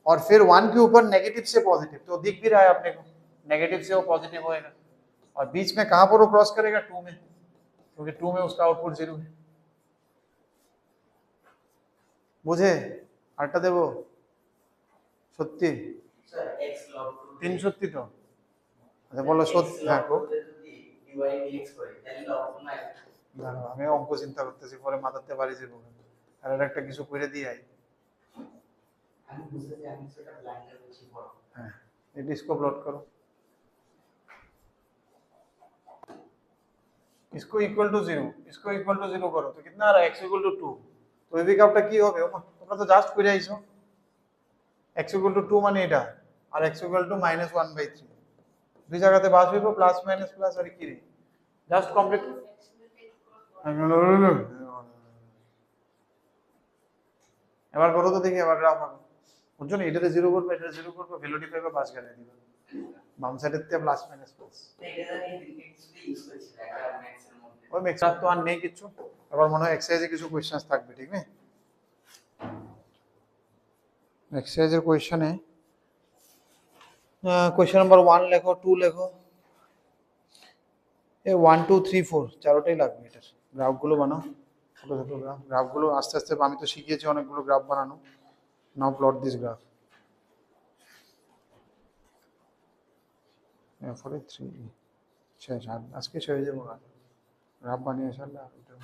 और फिर 1 के ऊपर नेगेटिव से पॉजिटिव, तो दिख भी रहा है अपने को, नेगेटिव से वो पॉजिटिव होएगा, और बीच में कहां पर वो क्रॉस करेगा, 2 में, क्योंकि 2 में उसका आउटपुट 0 है, বুঝে আটটা দেব সত্যি স্যার x log 3 সত্যি তো, আচ্ছা বলো সত্যি, হ্যাঁ গো যদি dy dx করে তাহলে log 2 না, দাঁড়াও আমি অঙ্ক চিন্তা করতেছি, পরে মাথাতে বাড়ি যাবো, আর এটা একটা কিছু করে দিয়ে আই, আমি বুঝতে আমি সেটা ব্লাইন্ডার বেশি বড়, হ্যাঁ এটা इसको प्लॉट करो, इसको इक्वल टू 0, इसको इक्वल टू 0 करो, तो कितना आ रहा है, x इक्वल टू 2, তো এই বিকাপটা কি হবে, ওমা তোমরা তো জাস্ট করে আইছো, x ইকুয়াল টু 2 মানে এটা, আর x ইকুয়াল টু -1/3, দুই জায়গাতে বাস হইব, প্লাস মাইনাস প্লাস, আর কি রে, জাস্ট কমপ্লিট, এবার করো তো দেখি, এবার গ্রাফ আঁকো, বুঝছো না, এটাতে 0 করবে, এটাতে 0 করবে, ভ্যালুটি পাবে, বাস গাড়ি দিবে, বাম সাইডের তে প্লাস মাইনাস প্লাস, এটা আমি কিছু ইউজ করছি একটা ম্যাথস এর মধ্যে, ওই ম্যাথস তো আর নেই কিছু, এবার মনে হয় এক্সারসাইজে কিছু কোশ্চেন থাকবে, ঠিক না, एक्सरसाइज क्वेश्चन है, क्वेश्चन नंबर 1 লেখো, 2 লেখো, এই 1 2 3 4 চারটাই লাগবে, এটার গ্রাফগুলো বানাও, ছোট ছোট গ্রাফ, গ্রাফগুলো আস্তে আস্তে, আমি তো শিখিয়েছি অনেকগুলো গ্রাফ বানানো, নাও প্লট দিস গ্রাফ, এরপরে 3 শেষ, আজকে শেষ হয়ে যাবো, গ্রাফ বানিয়ে সারলে আর ওটা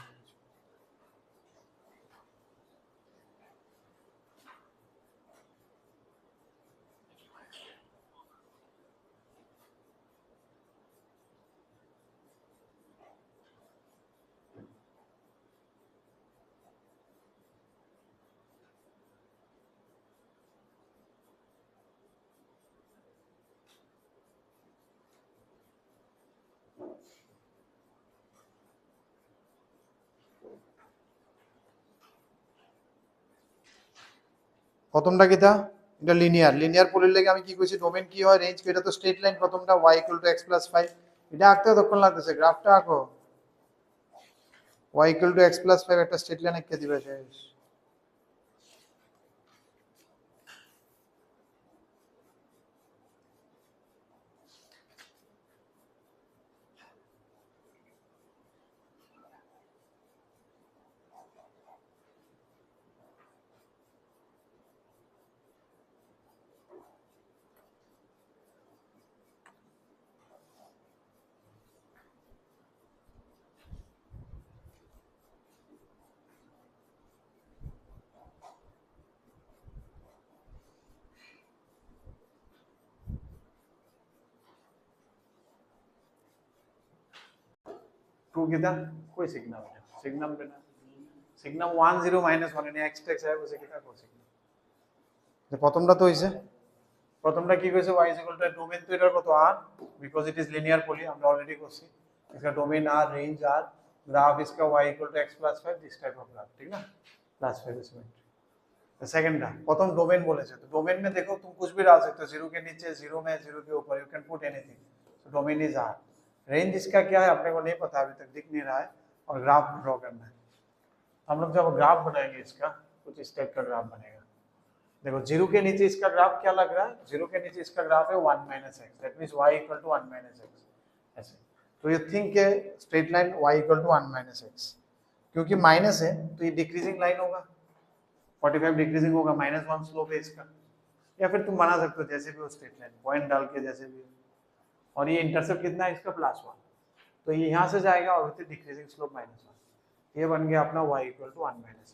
প্রথমটা কিটা, এটা লিনিয়ার, লিনিয়ার পলির লাগে আমি কি কইছি, ডোমেন কি হয়, রেঞ্জ কি, এটা তো স্ট্রেট লাইন, প্রথমটা y = x + 5, এটা আঁকতে তখন লাগতেছে, গ্রাফটা আঁকো, y = x + 5 একটা স্ট্রেট লাইন এঁকে দিবে, শেষ, टू कितना, कोई सिग्नम है, सिग्नम देना, सिग्नम 1 0 -1 এনে x টেক্স है বসে কিটা করছে, যে প্রথমটা তো হইছে, প্রথমটা কি কইছে, y = ডোমেন, তো এটার কত r, because it is linear poly, আমরা অলরেডি করছি, इसका domain r, range r, graph इसका y = x + 5, this type of graph, ठीक ना, +5 इसमें, तो सेकंड का प्रथम डोमेन बोले थे, तो डोमेन में देखो तुम कुछ भी डाल सकते हो, 0 के नीचे, 0 में, 0 के ऊपर, यू कैन पुट एनीथिंग, तो डोमेन इज r, रेंज इसका क्या है अपने को नहीं पता, अभी तक दिख नहीं रहा है, और ग्राफ ड्रॉ करना है, हम लोग जब ग्राफ बनाएंगे इसका, कुछ इस टाइप का ग्राफ बनेगा, देखो 0 के नीचे इसका ग्राफ क्या लग रहा है, 0 के नीचे इसका ग्राफ है 1 - x, that means y = 1 - x, ऐसे, तो यू थिंक के स्ट्रेट लाइन y = 1 - x, क्योंकि माइनस है तो ये डिक्रीजिंग लाइन होगा, 45 डिक्रीजिंग होगा, -1 स्लोप है इसका, या फिर तुम बना सकते हो जैसे भी हो स्ट्रेट लाइन, पॉइंट डाल के जैसे भी हो, और ये इंटरसेप्ट कितना है इसका, +1, तो ये यहाँ से जाएगा और विद डिक्रीजिंग स्लोप -1, ये बन गया अपना y = 1 - x,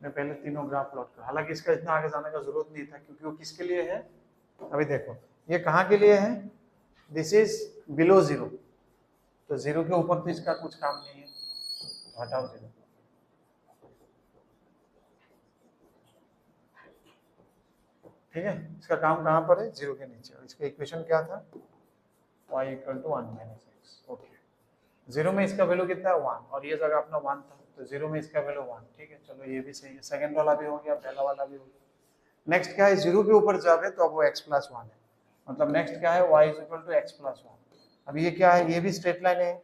मैं पहले तीनों ग्राफ प्लॉट कर, हालांकि इसका इतना आगे जाने का जरूरत नहीं था, क्योंकि वो किसके लिए है, अभी देखो ये कहाँ के लिए है, दिस इज बिलो 0, तो 0 के ऊपर तो इसका कुछ काम नहीं है, हटाओ 0, ठीक है, इसका काम कहाँ पर है, 0 के नीचे। और इसका इक्वेशन क्या था, y equal to 1 minus x. Okay, 0 में इसका वैल्यू कितना है 1, और ये जगह अपना 1 था, तो 0 में इसका वैल्यू 1। ठीक है, चलो ये भी सही है, सेकंड वाला भी हो गया, पहला वाला भी हो गया। नेक्स्ट क्या है, 0 के ऊपर जावे तो अब वो x प्लस 1 है, मतलब नेक्स्ट क्या है, y is equal to x plus 1। अब ये क्या है, ये भी स्ट्रेट लाइन है,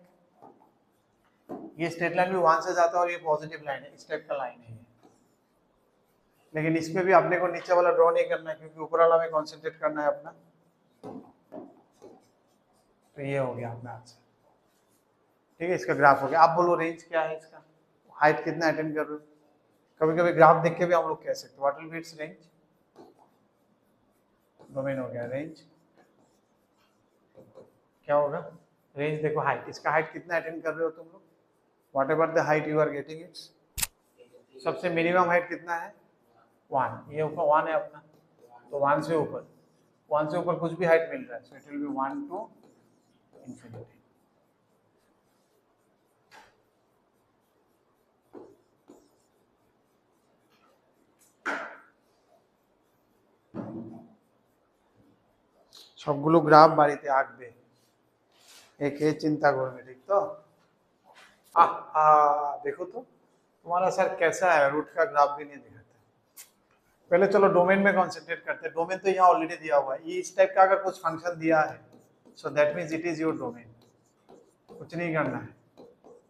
ये स्ट्रेट लाइन भी 1 से जाता है, और ये पॉजिटिव लाइन है, इस टाइप का लाइन है ये। लेकिन इसमें भी आपने को नीचे वाला ड्रॉ नहीं करना है, क्योंकि ऊपर वाला में कॉन्सेंट्रेट करना है अपना। तो ये हो गया अपना आंसर। ठीक है, इसका ग्राफ हो गया। आप बोलो रेंज क्या है इसका, हाइट कितना अटेंड कर रहे हो। कभी कभी ग्राफ देख के भी हम लोग कह सकते हैं what will be its range. Domain हो गया, रेंज क्या होगा, रेंज देखो हाइट, इसका हाइट कितना अटेंड कर रहे हो तुम लोग, whatever the height you are getting its, सबसे मिनिमम हाइट कितना है 1, ये ऊपर 1 है अपना, तो 1 से ऊपर, 1 से ऊपर कुछ भी हाइट मिल रहा है, so it will be 1 to infinity. সবগুলো গ্রাফ বাড়িতে আঁকবে, একে চিন্তা করবে, ঠিক তো। देखो तो तुम्हारा सर कैसा है, रूट का ग्राफ भी नहीं दिखाता। पहले चलो डोमेन में कंसंट्रेट करते हैं। डोमेन तो यहाँ ऑलरेडी दिया हुआ है, ये इस टाइप का अगर कुछ फंक्शन दिया है, so that means it is your domain, कुछ नहीं करना है।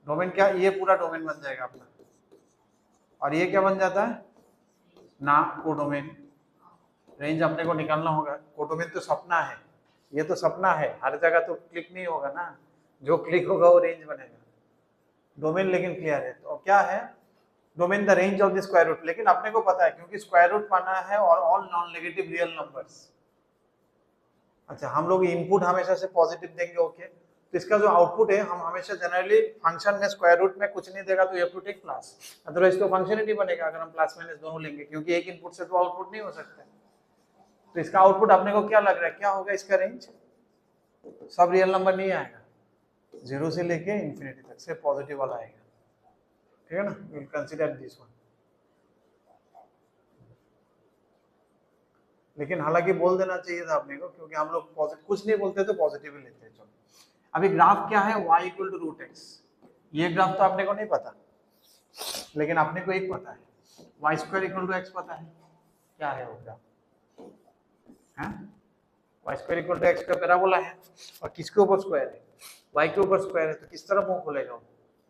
डोमेन क्या, ये पूरा डोमेन बन जाएगा अपना, और ये क्या बन जाता है ना, कोडोमेन। रेंज अपने को निकालना होगा, कोडोमेन तो सपना है, ये तो सपना है, हर जगह तो क्लिक नहीं होगा ना, जो क्लिक होगा वो रेंज बनेगा। डोमेन लेकिन क्लियर है, तो क्या है domain, the range of the square root. लेकिन अपने को पता है, क्योंकि स्क्वायर रूट पाना है और all non negative real numbers. अच्छा, हम लोग इनपुट हमेशा से पॉजिटिव देंगे, ओके, तो इसका जो आउटपुट है, हम हमेशा जनरली फंक्शन में स्क्वायर रूट में कुछ नहीं देगा तो you have to take plus, otherwise तो फंक्शन ही नहीं बनेगा अगर हम प्लस माइनस दोनों लेंगे, क्योंकि एक इनपुट से तो आउटपुट नहीं हो सकता। तो इसका आउटपुट अपने को क्या लग रहा है, क्या होगा इसका रेंज, सब रियल नंबर नहीं आएगा, 0 से लेके इंफिनिटी तक से पॉजिटिव वाला आएगा। ठीक है ना, we will consider this one. लेकिन हालांकि बोल देना चाहिए था अपने को, क्योंकि हम लोग पॉजिटिव कुछ नहीं बोलते तो पॉजिटिव ही लेते हैं। चलो, अभी ग्राफ क्या है, y equal to root x. ये ग्राफ तो अपने को नहीं पता, लेकिन अपने को एक पता है, y square equal to x पता है, क्या है वो ग्राफ है, y square equal to x का पैराबोला है, और किसके ऊपर स्क्वायर है, y के ऊपर स्क्वायर है, तो किस तरफ मुंह खोलेगा,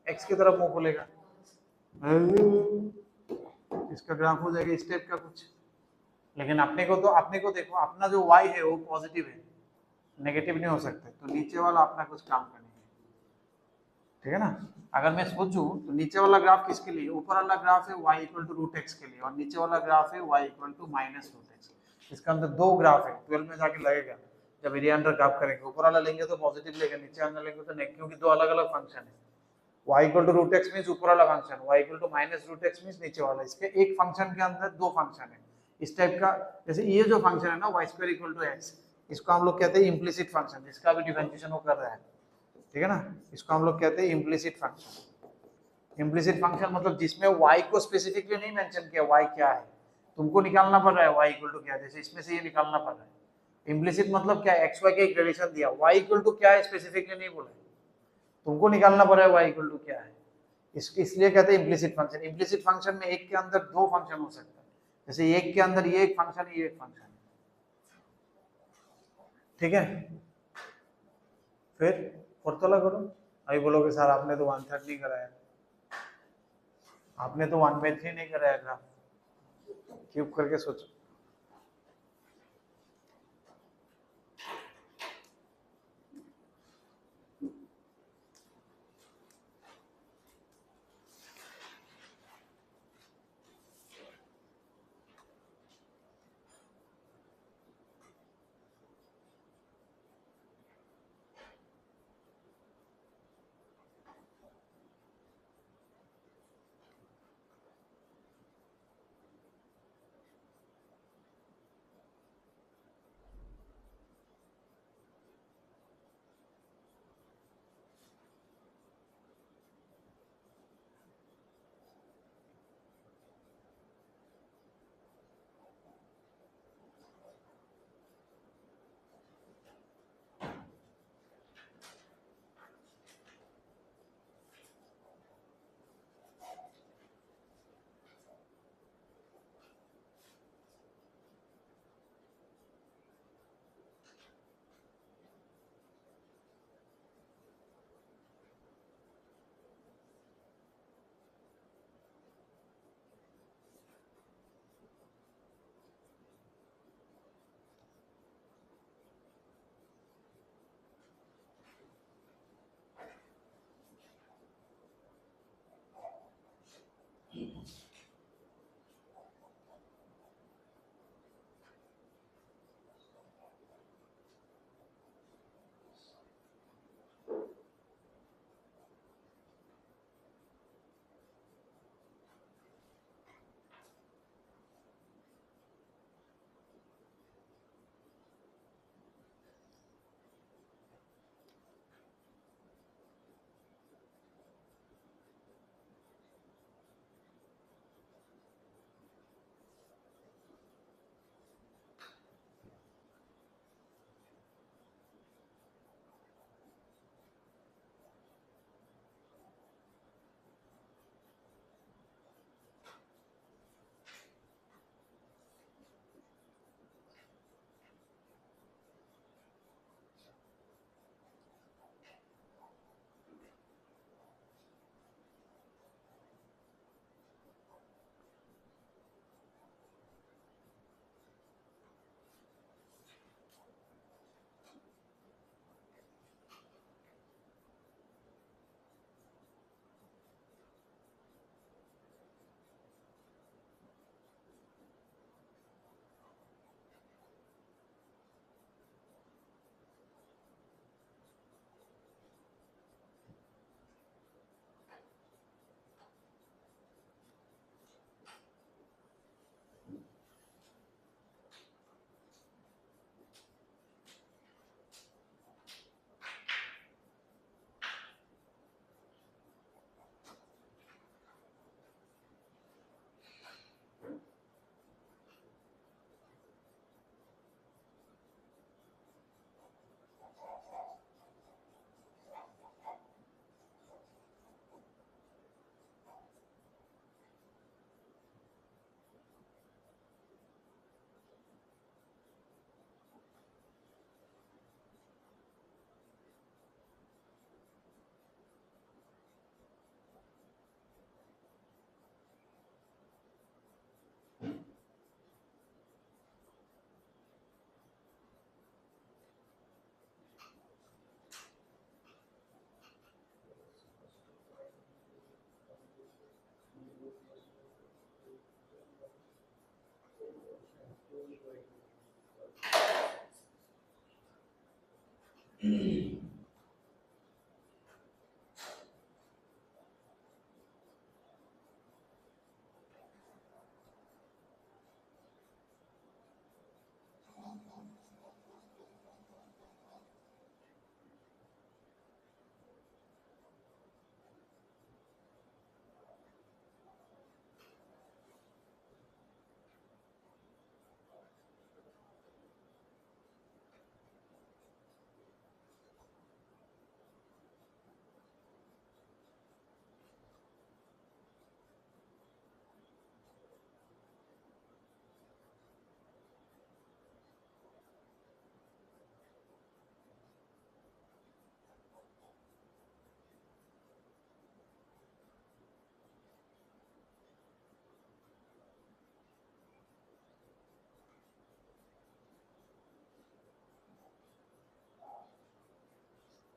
x की तरफ मुंह खोलेगा, इसका ग्राफ हो जाएगा इस टाइप का कुछ। लेकिन अपने को देखो, अपना जो y है वो पॉजिटिव है, नेगेटिव नहीं हो सकता, तो नीचे वाला अपना कुछ काम करेंगे। ठीक है ना, अगर मैं सोचूं तो नीचे वाला ग्राफ किसके लिए, ऊपर वाला ग्राफ है y equal to root x के लिए, और नीचे वाला ग्राफ है y equal to minus root x. इसका अंदर दो ग्राफ है, 12 में जाके लगेगा जब एरिया अंडर ग्राफ करेंगे, ऊपर वाला लेंगे तो पॉजिटिव लेगा, नीचे अंदर लेंगे तो नेगेटिव, क्योंकि दो अलग अलग फंक्शन है। y equal to root x means ऊपर वाला function, y equal to minus root x means नीचे वाला। इसके एक फंक्शन के अंदर दो फंक्शन है इस टाइप का। जैसे ये जो फंक्शन है ना y square equal to x, इसको हम लोग कहते हैं इम्प्लिसिट फंक्शन, जिसका भी डिफरेंशिएशन वो कर रहा है। ठीक है ना, इसको हम लोग कहते हैं इम्प्लिसिट फंक्शन। इम्प्लिसिट फंक्शन मतलब जिसमें y को स्पेसिफिकली नहीं मेंशन किया, y क्या है तुमको निकालना पड़ रहा है, y इक्वल टू क्या है, जैसे इसमें से ये निकालना पड़ रहा है। इम्प्लिसिट मतलब क्या, एक्स वाई का एक रिलेशन दिया, y इक्वल टू क्या है स्पेसिफिकली नहीं बोला, तुमको निकालना पड़ रहा है y इक्वल टू क्या है, इसलिए कहते हैं इम्प्लिसिट फंक्शन। इम्प्लिसिट फंक्शन में एक के अंदर दो फंक्शन हो सकता है, जैसे एक के अंदर ये एक फंक्शन है, ये एक फंक्शन है। ठीक है, फिर फॉर्मूला करो। अभी बोलोगे सर आपने तो 1/3 नहीं कराया, आपने तो 1/3 नहीं कराया ग्राफ, क्यूब करके सोचो।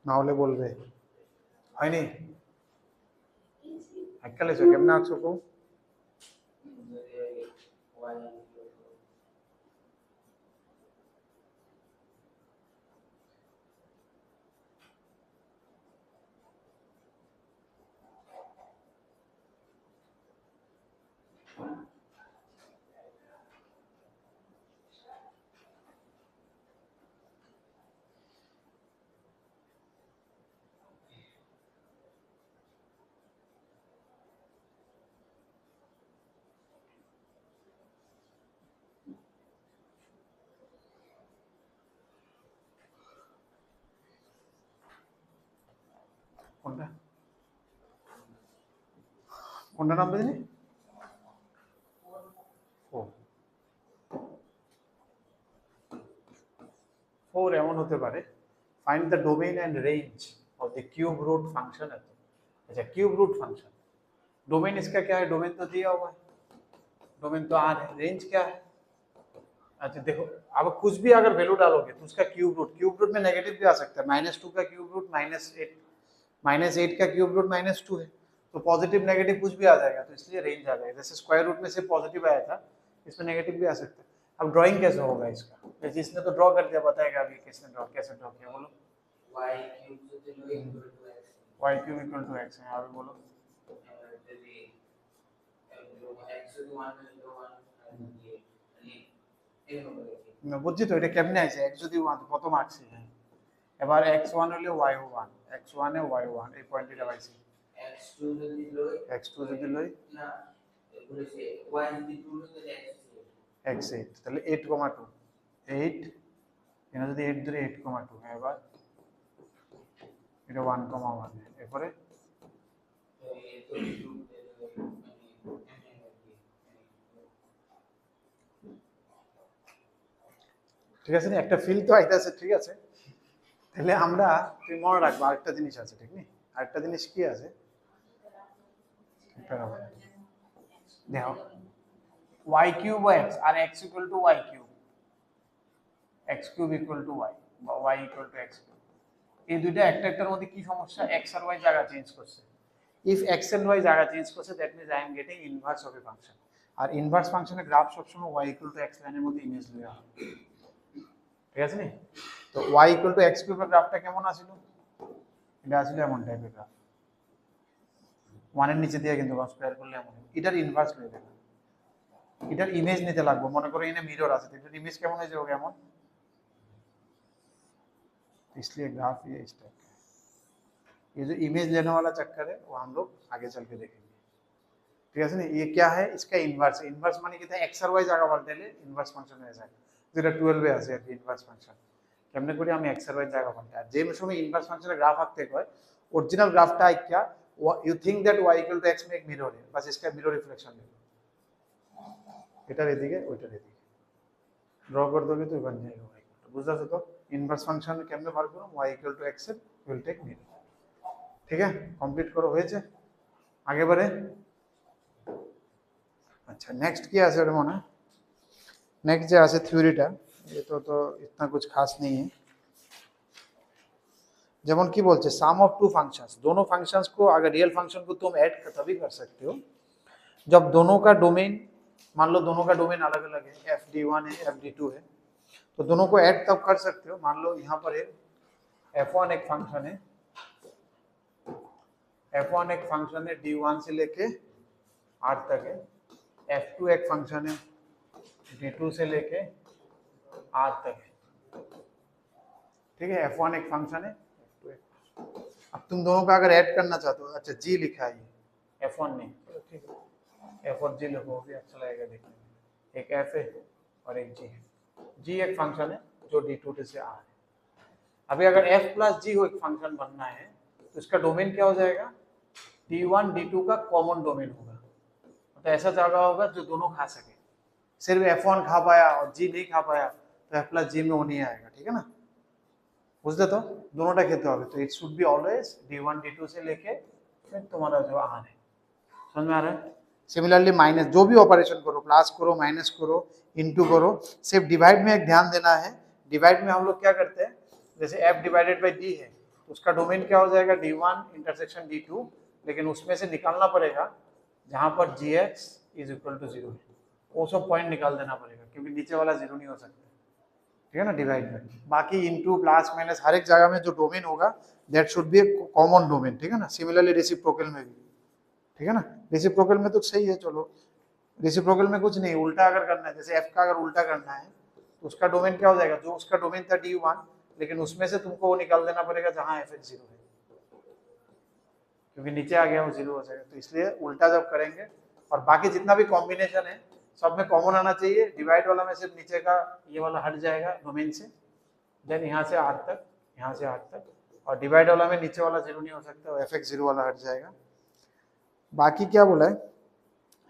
না হলে বলবে হয়নি এককালে কেমনে আছো কো কোনটা কোনটা নাম বুঝলি ফোর এমন হতে পারে find the domain and range of the cube root function है अच्छा क्यूब रूट फंक्शन डोमेन इसका क्या है डोमेन तो दिया हुआ है डोमेन तो आर है रेंज क्या है अच्छा देखो अब कुछ भी अगर वैल्यू डालोगे तो उसका क्यूब रूट में नेगेटिव भी आ सकता है -2 का क्यूब रूट -8 का क्यूब रूट -2 है तो पॉजिटिव नेगेटिव कुछ भी आ जाएगा तो इसलिए रेंज आ जाएगा जैसे स्क्वायर रूट में से पॉजिटिव आया था इसमें नेगेटिव भी आ सकता है अब ड्राइंग कैसे होगा इसका जिसने तो ड्रॉ कर दिया बताएगा अभी किसने ड्रॉ कैसे ड्रॉ किया बोलो y cube যদি লই equal to x y cube equal to x है अभी बोलो যদি x যদি 1 হলে 1 আর দিয়ে এই হবে না বুঝছি তো এটা কেমনে আছে x যদি 1 কত মার্কস है এবার x1 হলে y1 x1 এ y1 এই পয়েন্টটা পাইছি x2 যদি লই x2 যদি লই না বলেছে y যদি 2 লই তাহলে x8 তাহলে 8,2 8 এখানে যদি 8 ধরে 8,2 হ্যাঁ এবার এটা 1,1 এরপরে ঠিক আছে না একটা ফিল তো আইতাছে ঠিক আছে তাহলে আমরা তুমি মনে রাখবো আরেকটা জিনিস আছে ঠিক নেই আরেকটা জিনিস কি আছে দেখো y cube by x R x equal to y cube x cube equal to y বা y equal to x cube এই দুইটা একটার মধ্যে কি সমস্যা x আর y জায়গা চেঞ্জ করছে if x and y জায়গা চেঞ্জ করছে that means I am getting inverse of a function আর ইনভার্স ফাংশনের গ্রাফ সবসময় y equal to x লাইনের মধ্যে ইমেজ লইয়া হয় ঠিক আছে নি তো y equal to x cube এর গ্রাফটা কেমন আছিল এটা আসলে এমন টাইপের গ্রাফ 1 এর নিচে দিয়ে কিন্তু স্কয়ার করলে এমন এটার ইনভার্স লই দেবে এটার ইমেজ নিতে লাগবে মনে করো এখানে মিরর আছে এটার ইমেজ কেমন হয়ে যাবে কেমন इसलिए ग्राफ ये इस टाइप का है ये जो इमेज लेने वाला चक्कर है वो हम लोग आगे चल के देखेंगे ठीक है ना ये क्या है इसका इनवर्स इनवर्स माने कितना x और y জায়গা পাল্টালে ইনভার্স ফাংশন হয়ে যায় যেটা 12 এ আছে আর ইনভার্স ফাংশন কেমনে করে আমি x আর y জায়গা পাল্টাই আর যে সময় ইনভার্স ফাংশনের গ্রাফ আঁকতে হয় অরিজিনাল গ্রাফটা আইকা you think that y equal to x में एक मिरर है बस इसका मिरर रिफ्लेक्शन ले এটার এদিকে ওইটার এদিকে ড্র করে दोगे तो बन जाएगा y বুঝছো তো इनवर्स फंक्शन কেমনে বার করব y equal to x এর will take মিরর ঠিক আছে কমপ্লিট করো হয়েছে আগে বাড়ে अच्छा नेक्स्ट क्या আছে ওর মনে नेक्स्ट जो আছে থিওরিটা ये तो इतना कुछ खास नहीं है যেমন কি বলছে সাম অফ टू फंक्शंस दोनों फंक्शंस को अगर रियल फंक्शन को तुम ऐड तभी कर सकते हो जब दोनों का डोमेन मान लो दोनों का डोमेन अलग अलग है fd1 है fd2 है तो दोनों को ऐड तब कर सकते हो मान लो यहाँ पर है f1 एक फंक्शन है, f1 एक फंक्शन है d1 से लेके r तक है, f2 एक फंक्शन है d2 से लेके r तक है, ठीक है। f1 एक फंक्शन है, f2 एक। अब तुम दोनों का अगर ऐड करना चाहते हो, अच्छा g लिखा है ये, f1 नहीं, चलो ठीक है, f और g लिखो भी अच्छा लगेगा देखने में। एक f है और एक g है, g एक फंक्शन है जो d2 से r है। अभी अगर f प्लस g हो एक फंक्शन बनना है तो इसका डोमेन क्या हो जाएगा, d1 d2 का कॉमन डोमेन होगा, तो ऐसा जगह होगा जो दोनों खा सके। सिर्फ f1 खा पाया और g नहीं खा पाया तो f प्लस g में वो नहीं आएगा, ठीक है ना। বুঝলে তো दोनोंটা খেতে হবে, तो it should be always d1 d2 से लेके फिर तुम्हारा जो r है, समझ में आ रहा है। सिमिलरली माइनस जो भी ऑपरेशन करो, प्लस करो माइनस करो इनटू करो, सिर्फ डिवाइड में एक ध्यान देना है। डिवाइड में हम लोग क्या करते हैं, जैसे f डिवाइडेड बाय d है तो उसका डोमेन क्या हो जाएगा, d1 इंटरसेक्शन d2, लेकिन उसमें से निकालना पड़ेगा जहां पर gx इज इक्वल टू 0 है, वो सब पॉइंट निकाल देना पड़ेगा क्योंकि नीचे वाला 0 नहीं हो सकता, ठीक है ना, डिवाइड में। बाकी इनटू प्लस माइनस हर एक जगह में जो डोमेन होगा that should be A common domain, ठीक है ना। सिमिलरली रेसिप्रोकल में भी, ठीक है ना। रेसिप्रोकल में तो सही है, चलो रेसिप्रोकल में कुछ नहीं, उल्टा अगर करना है, जैसे f का अगर उल्टा करना है तो उसका डोमेन क्या हो जाएगा, जो उसका डोमेन था d1, लेकिन उसमें से तुमको वो निकाल देना पड़ेगा जहां f 0 है, क्योंकि नीचे आ गया वो 0 हो जाएगा, तो इसलिए उल्टा जब करेंगे। और बाकी जितना भी कॉम्बिनेशन है सब में कॉमन आना चाहिए, डिवाइड वाला में सिर्फ नीचे का ये वाला हट जाएगा डोमेन से, देन यहाँ से r तक, यहाँ से r तक, और डिवाइड वाला में नीचे वाला 0 नहीं हो सकता, और f 0 वाला हट जाएगा। बाकी क्या बोला है,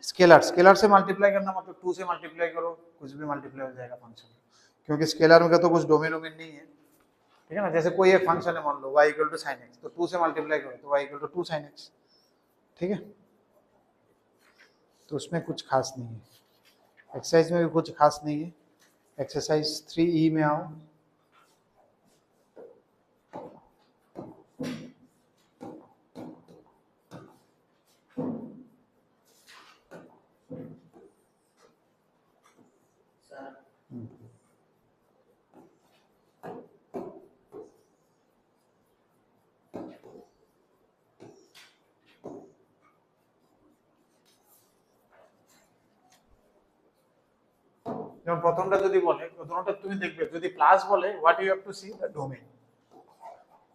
स्केलर, स्केलर से मल्टीप्लाई करना मतलब 2 से मल्टीप्लाई करो, कुछ भी मल्टीप्लाई हो जाएगा फंक्शन, क्योंकि स्केलर में तो कुछ डोमेन वोमेन नहीं है, ठीक है ना। जैसे कोई एक फंक्शन है मान लो y equal to sin x, तो 2 से मल्टीप्लाई करो तो y equal to 2 sin x, ठीक है। तो उसमें कुछ खास नहीं है, एक्सरसाइज में भी कुछ खास नहीं है। एक्सरसाइज 3E में आओ, যেমন প্রথমটা যদি বলে, প্রথমটা তুমি দেখবে যদি প্লাস বলে what you have to see the domain,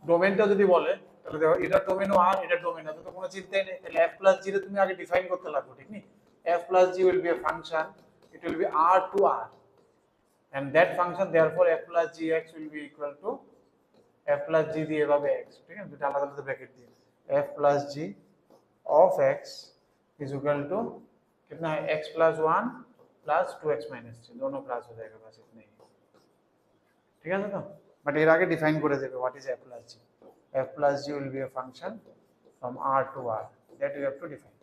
ডোমেনটা যদি বলে তাহলে দেখো এটা ডোমেনও আর এটা ডোমেন আছে, তো কোনো চিন্তাই নেই, তাহলে f প্লাস g রে তুমি আগে ডিফাইন করতে লাগবে, ঠিক নেই। f plus g will be a function, it will be r to r, and that function therefore f plus gx will be equal to f plus g দিয়ে এভাবে x, ঠিক আছে, দুটো আলাদা আলাদা ব্র্যাকেট দিয়ে f plus g of x is equal to कितना है, x plus 1 plus 2x minus 3, दोनों प्लस हो जाएगा, बस इतना ही, ठीक है ना। तो बट এর আগে ডিফাইন করে দেবে what is f plus g, f plus g will be a function from r to r, that you have to define,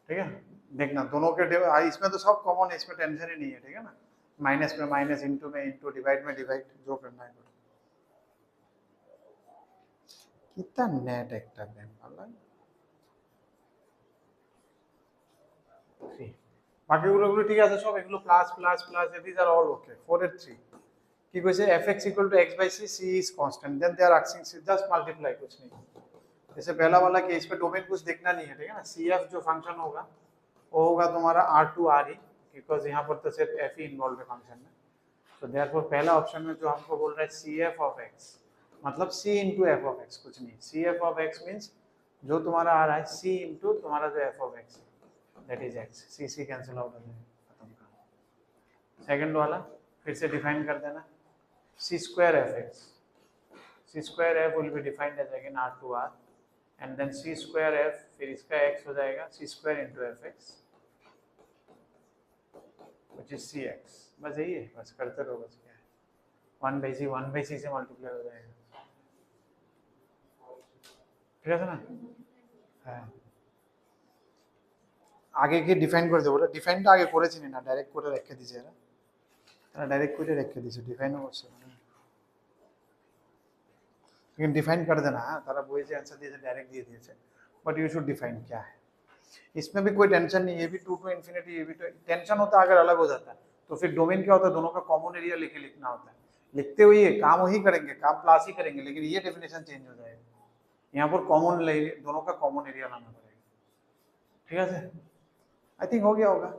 ठीक है। देखना दोनों के इसमें तो सब कॉमन है, इसमें टेंशन ही नहीं है, ठीक है ना। माइनस में माइनस, इनटू में इनटू, डिवाइड में डिवाइड, जो करना है करो। कितना नेट একটা ব্যাং পালা, বাকিগুলো ঠিক আছে সব, এগুলো plus plus plus, this are all okay. 4 এর 3 কি কইছে, fx equal to x by c, c is constant, then they are asking just multiply, कुछ नहीं। जैसे पहला वाला केस पे डोमेन कुछ देखना नहीं है, ठीक है ना। cf जो फंक्शन होगा वो होगा तुम्हारा r to r he, because यहाँ पर तो सिर्फ f ही इन्वॉल्व है फंक्शन में, तो देयरफॉर पहला ऑप्शन में जो हमको बोल रहा है cf of x, मतलब c into f of x, कुछ नहीं। cf of x मींस जो तुम्हारा आ रहा है c into तुम्हारा जो f of x है, that is x, c c cancel out हो जाएगा, खत्म कर। सेकंड वाला फिर से डिफाइन कर देना, c square f(x), c square f will be defined as again r to r, and then c square f फिर इसका x हो जाएगा c square into fx which is cx, बस यही है, बस करते रहो, बस क्या है, 1 by c से मल्टीप्लाई हो जाएगा, ঠিক আছে না। হ্যাঁ আগে কি ডিফাইন করে দেবো, ডিফাইনটা আগে করেছি না, ডাইরেক্ট করে রেখে দিয়েছে এরা, তারা डायरेक्ट করে রেখে দিয়েছে, डिफाइन অবশ্য लेकिन डिफाइन कर देना, हाँ तारा वही से आंसर दिए डायरेक्ट दिए दिए, बट यू शुड डिफाइन क्या है। इसमें भी कोई टेंशन नहीं है, ये भी 2 to infinity, ये भी तो टेंशन होता है अगर अलग हो जाता है, तो फिर डोमेन क्या होता है, दोनों का कॉमन एरिया लेके लिखना होता है। लिखते हुए काम वही करेंगे, काम प्लस ही करेंगे, लेकिन ये डेफिनेशन चेंज हो जाएगा। यहाँ पर कॉमन दोनों का कॉमन एरिया लाना पड़ेगा। ठीक है, आई थिंक हो गया होगा।